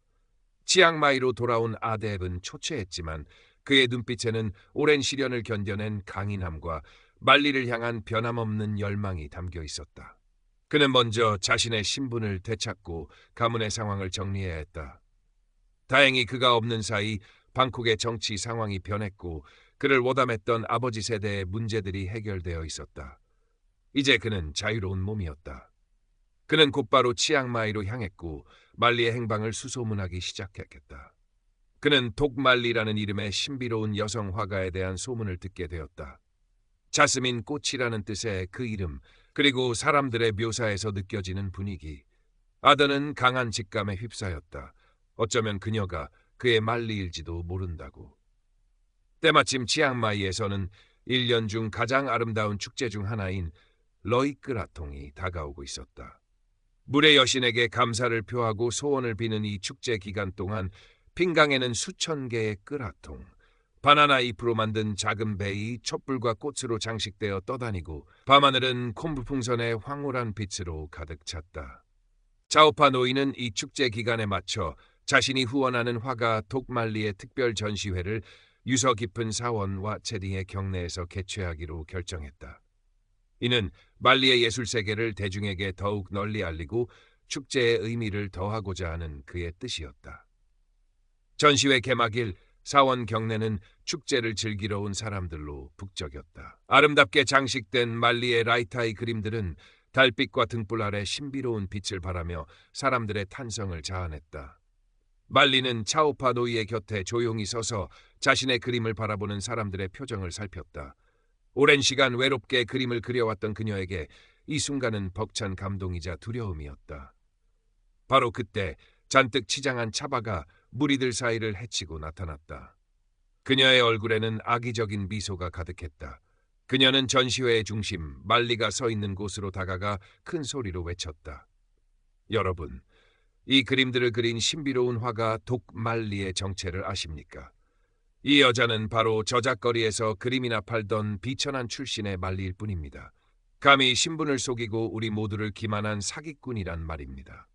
치앙마이로 돌아온 아뎁은 초췌했지만 그의 눈빛에는 오랜 시련을 견뎌낸 강인함과 말리를 향한 변함없는 열망이 담겨 있었다. 그는 먼저 자신의 신분을 되찾고 가문의 상황을 정리해야 했다. 다행히 그가 없는 사이 방콕의 정치 상황이 변했고 그를 워담했던 아버지 세대의 문제들이 해결되어 있었다. 이제 그는 자유로운 몸이었다. 그는 곧바로 치앙마이로 향했고 말리의 행방을 수소문하기 시작했겠다. 그는 독말리라는 이름의 신비로운 여성 화가에 대한 소문을 듣게 되었다. 자스민 꽃이라는 뜻의 그 이름, 그리고 사람들의 묘사에서 느껴지는 분위기. 아더는 강한 직감에 휩싸였다. 어쩌면 그녀가 그의 말리일지도 모른다고. 때마침 치앙마이에서는 1년 중 가장 아름다운 축제 중 하나인 러이끄라통이 다가오고 있었다. 물의 여신에게 감사를 표하고 소원을 비는 이 축제 기간 동안 핑강에는 수천 개의 끄라통, 바나나 잎으로 만든 작은 배이 촛불과 꽃으로 장식되어 떠다니고 밤하늘은 콤부 풍선의 황홀한 빛으로 가득 찼다. 차오파 노이는 이 축제 기간에 맞춰 자신이 후원하는 화가 독말리의 특별 전시회를 유서 깊은 사원과 체딩의 경내에서 개최하기로 결정했다. 이는 말리의 예술 세계를 대중에게 더욱 널리 알리고 축제의 의미를 더하고자 하는 그의 뜻이었다. 전시회 개막일 사원 경내는 축제를 즐기러 온 사람들로 북적였다. 아름답게 장식된 말리의 라이타이 그림들은 달빛과 등불 아래 신비로운 빛을 발하며 사람들의 탄성을 자아냈다. 말리는 차오파 노이의 곁에 조용히 서서 자신의 그림을 바라보는 사람들의 표정을 살폈다. 오랜 시간 외롭게 그림을 그려왔던 그녀에게 이 순간은 벅찬 감동이자 두려움이었다. 바로 그때 잔뜩 치장한 차바가 무리들 사이를 헤치고 나타났다. 그녀의 얼굴에는 악의적인 미소가 가득했다. 그녀는 전시회의 중심, 말리가 서 있는 곳으로 다가가 큰 소리로 외쳤다. 여러분, 이 그림들을 그린 신비로운 화가 독말리의 정체를 아십니까? 이 여자는 바로 저작거리에서 그림이나 팔던 비천한 출신의 말리일 뿐입니다. 감히 신분을 속이고 우리 모두를 기만한 사기꾼이란 말입니다.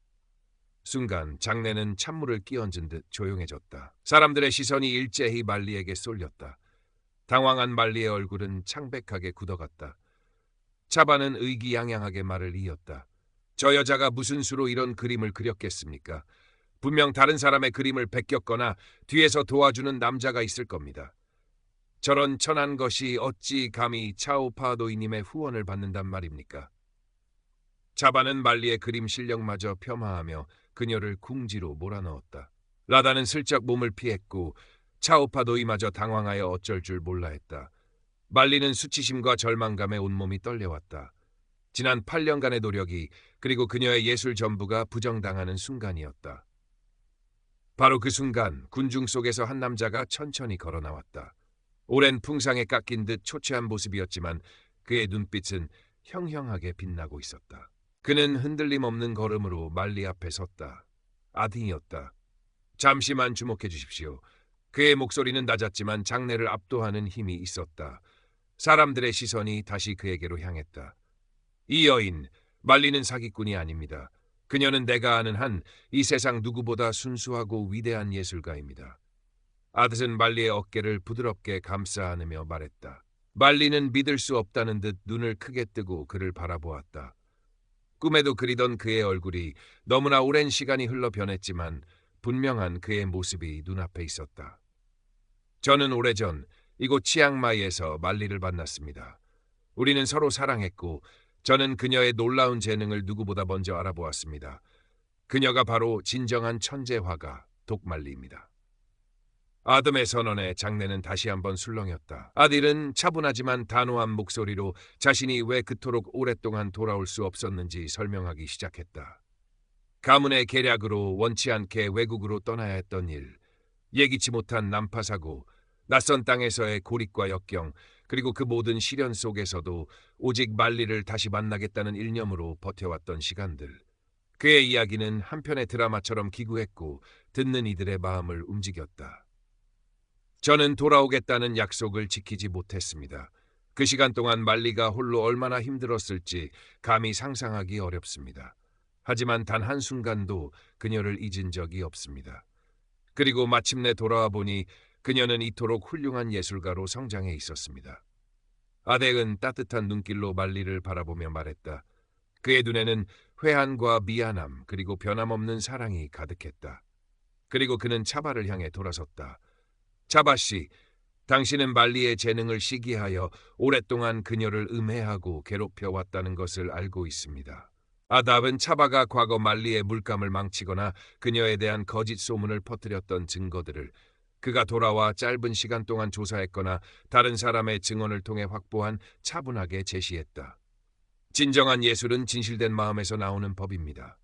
순간 장내는 찬물을 끼얹은 듯 조용해졌다. 사람들의 시선이 일제히 말리에게 쏠렸다. 당황한 말리의 얼굴은 창백하게 굳어갔다. 차바는 의기양양하게 말을 이었다. 저 여자가 무슨 수로 이런 그림을 그렸겠습니까? 분명 다른 사람의 그림을 베꼈거나 뒤에서 도와주는 남자가 있을 겁니다. 저런 천한 것이 어찌 감히 차오파 노이님의 후원을 받는단 말입니까? 차바는 말리의 그림 실력마저 폄하하며 그녀를 궁지로 몰아넣었다. 라다는 슬쩍 몸을 피했고 차오파 노이마저 당황하여 어쩔 줄 몰라 했다. 말리는 수치심과 절망감에 온몸이 떨려왔다. 지난 8년간의 노력이 그리고 그녀의 예술 전부가 부정당하는 순간이었다. 바로 그 순간 군중 속에서 한 남자가 천천히 걸어 나왔다. 오랜 풍상에 깎인 듯 초췌한 모습이었지만 그의 눈빛은 형형하게 빛나고 있었다. 그는 흔들림 없는 걸음으로 말리 앞에 섰다. 아딩이었다. 잠시만 주목해 주십시오. 그의 목소리는 낮았지만 장내를 압도하는 힘이 있었다. 사람들의 시선이 다시 그에게로 향했다. 이 여인, 말리는 사기꾼이 아닙니다. 그녀는 내가 아는 한 이 세상 누구보다 순수하고 위대한 예술가입니다. 아드슨 말리의 어깨를 부드럽게 감싸 안으며 말했다. 말리는 믿을 수 없다는 듯 눈을 크게 뜨고 그를 바라보았다. 꿈에도 그리던 그의 얼굴이 너무나 오랜 시간이 흘러 변했지만 분명한 그의 모습이 눈앞에 있었다. 저는 오래전 이곳 치앙마이에서 말리를 만났습니다. 우리는 서로 사랑했고 저는 그녀의 놀라운 재능을 누구보다 먼저 알아보았습니다. 그녀가 바로 진정한 천재 화가 독말리입니다. 아담의 선언에 장내는 다시 한번 술렁였다. 아딜은 차분하지만 단호한 목소리로 자신이 왜 그토록 오랫동안 돌아올 수 없었는지 설명하기 시작했다. 가문의 계략으로 원치 않게 외국으로 떠나야 했던 일, 예기치 못한 난파사고, 낯선 땅에서의 고립과 역경, 그리고 그 모든 시련 속에서도 오직 말리를 다시 만나겠다는 일념으로 버텨왔던 시간들. 그의 이야기는 한편의 드라마처럼 기구했고 듣는 이들의 마음을 움직였다. 저는 돌아오겠다는 약속을 지키지 못했습니다. 그 시간 동안 말리가 홀로 얼마나 힘들었을지 감히 상상하기 어렵습니다. 하지만 단 한순간도 그녀를 잊은 적이 없습니다. 그리고 마침내 돌아와 보니 그녀는 이토록 훌륭한 예술가로 성장해 있었습니다. 아덱은 따뜻한 눈길로 말리를 바라보며 말했다. 그의 눈에는 회한과 미안함 그리고 변함없는 사랑이 가득했다. 그리고 그는 차바를 향해 돌아섰다. 차바 씨, 당신은 말리의 재능을 시기하여 오랫동안 그녀를 음해하고 괴롭혀왔다는 것을 알고 있습니다. 아답은 차바가 과거 말리의 물감을 망치거나 그녀에 대한 거짓 소문을 퍼뜨렸던 증거들을 그가 돌아와 짧은 시간 동안 조사했거나 다른 사람의 증언을 통해 확보한 차분하게 제시했다. 진정한 예술은 진실된 마음에서 나오는 법입니다.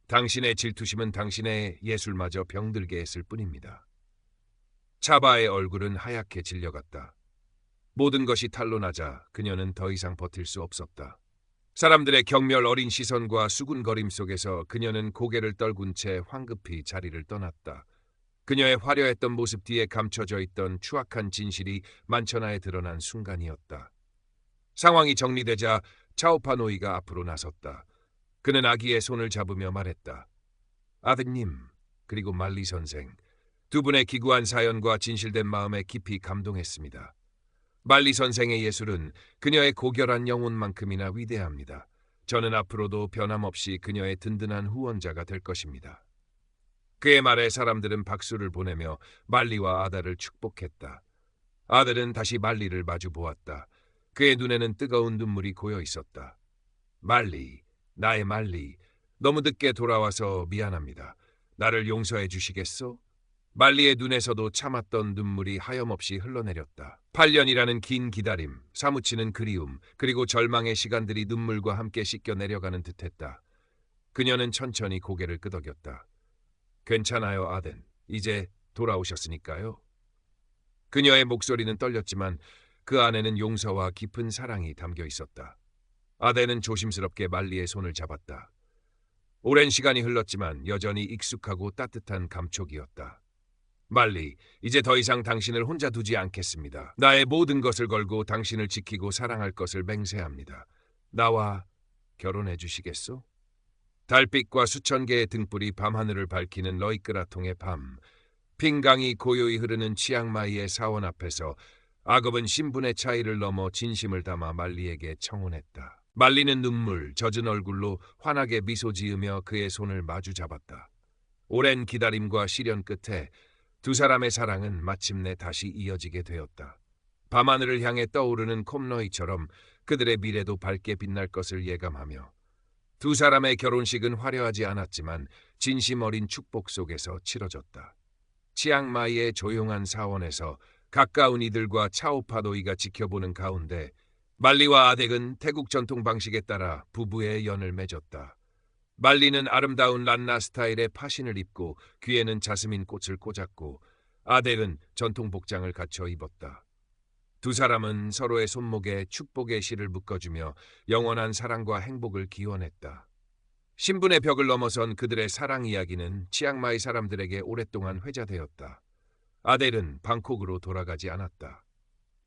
당신의 질투심은 당신의 예술마저 병들게 했을 뿐입니다. 차바의 얼굴은 하얗게 질려갔다. 모든 것이 탄로나자 그녀는 더 이상 버틸 수 없었다. 사람들의 경멸 어린 시선과 수군거림 속에서 그녀는 고개를 떨군 채 황급히 자리를 떠났다. 그녀의 화려했던 모습 뒤에 감춰져 있던 추악한 진실이 만천하에 드러난 순간이었다. 상황이 정리되자 차오파노이가 앞으로 나섰다. 그는 아기의 손을 잡으며 말했다. 아드님, 그리고 말리 선생, 두 분의 기구한 사연과 진실된 마음에 깊이 감동했습니다. 말리 선생의 예술은 그녀의 고결한 영혼만큼이나 위대합니다. 저는 앞으로도 변함없이 그녀의 든든한 후원자가 될 것입니다. 그의 말에 사람들은 박수를 보내며 말리와 아다를 축복했다. 아들은 다시 말리를 마주 보았다. 그의 눈에는 뜨거운 눈물이 고여 있었다. 말리, 나의 말리, 너무 늦게 돌아와서 미안합니다. 나를 용서해 주시겠소? 말리의 눈에서도 참았던 눈물이 하염없이 흘러내렸다. 8년이라는 긴 기다림, 사무치는 그리움, 그리고 절망의 시간들이 눈물과 함께 씻겨 내려가는 듯했다. 그녀는 천천히 고개를 끄덕였다. 괜찮아요, 아덴. 이제 돌아오셨으니까요. 그녀의 목소리는 떨렸지만 그 안에는 용서와 깊은 사랑이 담겨 있었다. 아덴은 조심스럽게 말리의 손을 잡았다. 오랜 시간이 흘렀지만 여전히 익숙하고 따뜻한 감촉이었다. 말리, 이제 더 이상 당신을 혼자 두지 않겠습니다. 나의 모든 것을 걸고 당신을 지키고 사랑할 것을 맹세합니다. 나와 결혼해 주시겠소? 달빛과 수천 개의 등불이 밤하늘을 밝히는 러이끄라통의 밤, 핑강이 고요히 흐르는 치앙마이의 사원 앞에서 아겁은 신분의 차이를 넘어 진심을 담아 말리에게 청혼했다. 말리는 눈물 젖은 얼굴로 환하게 미소 지으며 그의 손을 마주 잡았다. 오랜 기다림과 시련 끝에 두 사람의 사랑은 마침내 다시 이어지게 되었다. 밤하늘을 향해 떠오르는 콤노이처럼 그들의 미래도 밝게 빛날 것을 예감하며 두 사람의 결혼식은 화려하지 않았지만 진심 어린 축복 속에서 치러졌다. 치앙마이의 조용한 사원에서 가까운 이들과 차오파노이가 지켜보는 가운데 말리와 아덱은 태국 전통 방식에 따라 부부의 연을 맺었다. 말리는 아름다운 란나 스타일의 파신을 입고 귀에는 자스민 꽃을 꽂았고 아덱은 전통 복장을 갖춰 입었다. 두 사람은 서로의 손목에 축복의 실을 묶어주며 영원한 사랑과 행복을 기원했다. 신분의 벽을 넘어선 그들의 사랑 이야기는 치앙마이 사람들에게 오랫동안 회자되었다. 아델은 방콕으로 돌아가지 않았다.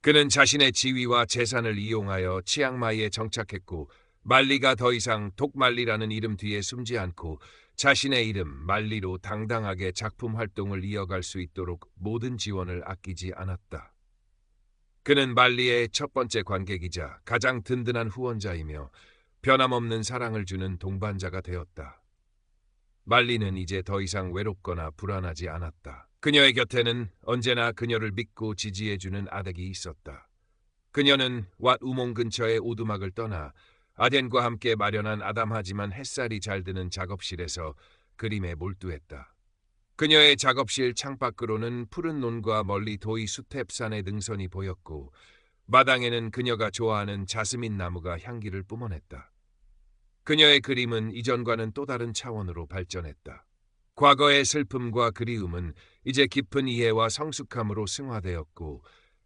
그는 자신의 지위와 재산을 이용하여 치앙마이에 정착했고 말리가 더 이상 독말리라는 이름 뒤에 숨지 않고 자신의 이름 말리로 당당하게 작품 활동을 이어갈 수 있도록 모든 지원을 아끼지 않았다. 그는 말리의 첫 번째 관객이자 가장 든든한 후원자이며 변함없는 사랑을 주는 동반자가 되었다. 말리는 이제 더 이상 외롭거나 불안하지 않았다. 그녀의 곁에는 언제나 그녀를 믿고 지지해주는 아덱이 있었다. 그녀는 왓 우몽 근처의 오두막을 떠나 아덴과 함께 마련한 아담하지만 햇살이 잘 드는 작업실에서 그림에 몰두했다. 그녀의 작업실 창밖으로는 푸른 논과 멀리 도이 수탭산의 능선이 보였고 마당에는 그녀가 좋아하는 자스민 나무가 향기를 뿜어냈다. 그녀의 그림은 이전과는 또 다른 차원으로 발전했다. 과거의 슬픔과 그리움은 이제 깊은 이해와 성숙함으로 승화되었고,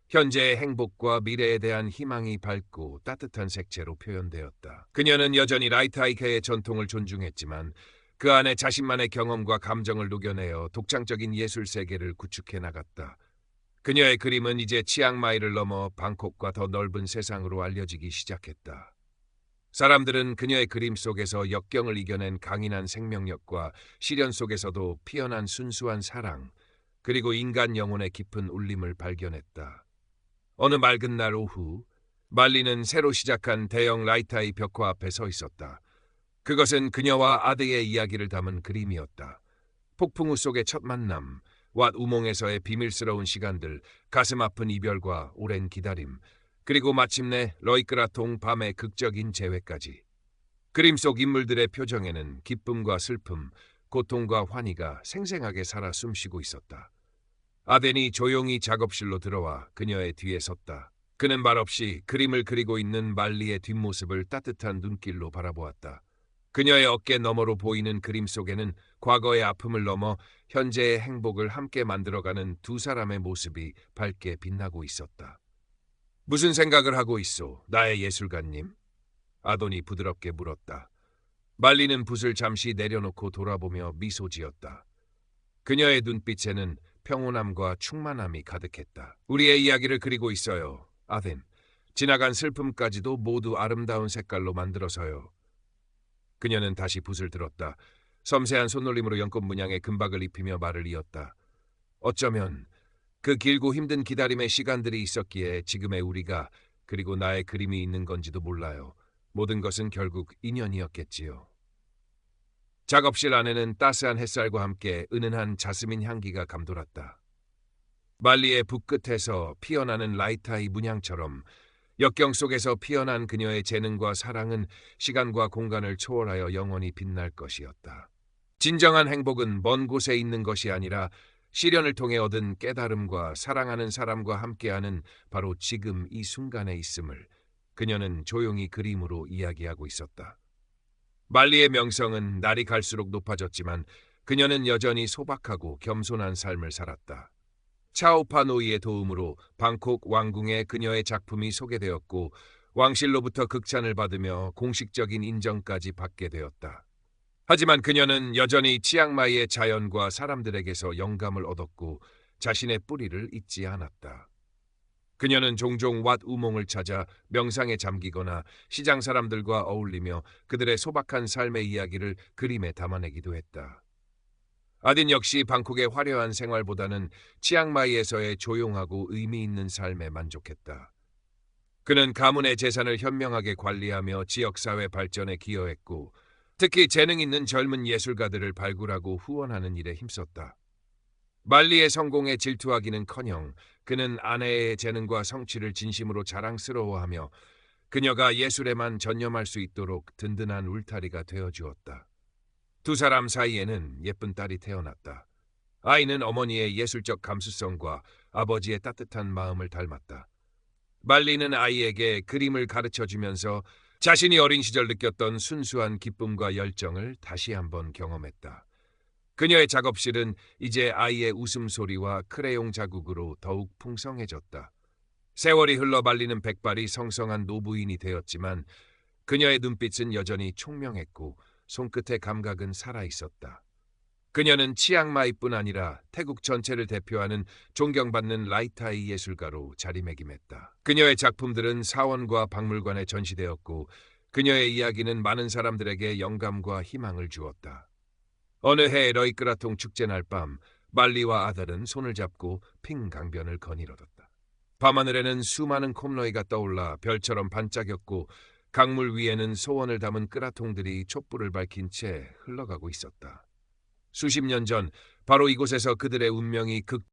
현재의 행복과 미래에 대한 희망이 밝고 따뜻한 색채로 표현되었다. 그녀는 여전히 라이트하이케의 전통을 존중했지만 그 안에 자신만의 경험과 감정을 녹여내어 독창적인 예술 세계를 구축해 나갔다. 그녀의 그림은 이제 치앙마이를 넘어 방콕과 더 넓은 세상으로 알려지기 시작했다. 사람들은 그녀의 그림 속에서 역경을 이겨낸 강인한 생명력과 시련 속에서도 피어난 순수한 사랑, 그리고 인간 영혼의 깊은 울림을 발견했다. 어느 맑은 날 오후, 말리는 새로 시작한 대형 라이트아이 벽화 앞에 서 있었다. 그것은 그녀와 아드의 이야기를 담은 그림이었다. 폭풍우 속의 첫 만남, 왓 우몽에서의 비밀스러운 시간들, 가슴 아픈 이별과 오랜 기다림, 그리고 마침내 러이크라통 밤의 극적인 재회까지. 그림 속 인물들의 표정에는 기쁨과 슬픔, 고통과 환희가 생생하게 살아 숨쉬고 있었다. 아덴이 조용히 작업실로 들어와 그녀의 뒤에 섰다. 그는 말없이 그림을 그리고 있는 말리의 뒷모습을 따뜻한 눈길로 바라보았다. 그녀의 어깨 너머로 보이는 그림 속에는 과거의 아픔을 넘어 현재의 행복을 함께 만들어가는 두 사람의 모습이 밝게 빛나고 있었다. 무슨 생각을 하고 있소, 나의 예술가님? 아돈이 부드럽게 물었다. 말리는 붓을 잠시 내려놓고 돌아보며 미소 지었다. 그녀의 눈빛에는 평온함과 충만함이 가득했다. 우리의 이야기를 그리고 있어요, 아덴. 지나간 슬픔까지도 모두 아름다운 색깔로 만들어서요. 그녀는 다시 붓을 들었다. 섬세한 손놀림으로 연꽃 문양의 금박을 입히며 말을 이었다. 어쩌면 그 길고 힘든 기다림의 시간들이 있었기에 지금의 우리가, 그리고 나의 그림이 있는 건지도 몰라요. 모든 것은 결국 인연이었겠지요. 작업실 안에는 따스한 햇살과 함께 은은한 자스민 향기가 감돌았다. 말리의 붓끝에서 피어나는 라이트아이 문양처럼 역경 속에서 피어난 그녀의 재능과 사랑은 시간과 공간을 초월하여 영원히 빛날 것이었다. 진정한 행복은 먼 곳에 있는 것이 아니라 시련을 통해 얻은 깨달음과 사랑하는 사람과 함께하는 바로 지금 이 순간에 있음을 그녀는 조용히 그림으로 이야기하고 있었다. 말리의 명성은 날이 갈수록 높아졌지만 그녀는 여전히 소박하고 겸손한 삶을 살았다. 차오파노이의 도움으로 방콕 왕궁에 그녀의 작품이 소개되었고 왕실로부터 극찬을 받으며 공식적인 인정까지 받게 되었다. 하지만 그녀는 여전히 치앙마이의 자연과 사람들에게서 영감을 얻었고 자신의 뿌리를 잊지 않았다. 그녀는 종종 왓 우몽을 찾아 명상에 잠기거나 시장 사람들과 어울리며 그들의 소박한 삶의 이야기를 그림에 담아내기도 했다. 아딘 역시 방콕의 화려한 생활보다는 치앙마이에서의 조용하고 의미 있는 삶에 만족했다. 그는 가문의 재산을 현명하게 관리하며 지역사회 발전에 기여했고 특히 재능 있는 젊은 예술가들을 발굴하고 후원하는 일에 힘썼다. 말리의 성공에 질투하기는커녕 그는 아내의 재능과 성취를 진심으로 자랑스러워하며 그녀가 예술에만 전념할 수 있도록 든든한 울타리가 되어주었다. 두 사람 사이에는 예쁜 딸이 태어났다. 아이는 어머니의 예술적 감수성과 아버지의 따뜻한 마음을 닮았다. 말리는 아이에게 그림을 가르쳐주면서 자신이 어린 시절 느꼈던 순수한 기쁨과 열정을 다시 한번 경험했다. 그녀의 작업실은 이제 아이의 웃음소리와 크레용 자국으로 더욱 풍성해졌다. 세월이 흘러 말리는 백발이 성성한 노부인이 되었지만 그녀의 눈빛은 여전히 총명했고 손끝의 감각은 살아있었다. 그녀는 치앙마이뿐 아니라 태국 전체를 대표하는 존경받는 라이트아이 예술가로 자리매김했다. 그녀의 작품들은 사원과 박물관에 전시되었고 그녀의 이야기는 많은 사람들에게 영감과 희망을 주었다. 어느 해 러이크라통 축제 날 밤 말리와 아들은 손을 잡고 핑 강변을 거닐었다. 밤하늘에는 수많은 콤로이가 떠올라 별처럼 반짝였고 강물 위에는 소원을 담은 끄라통들이 촛불을 밝힌 채 흘러가고 있었다. 수십 년 전 바로 이곳에서 그들의 운명이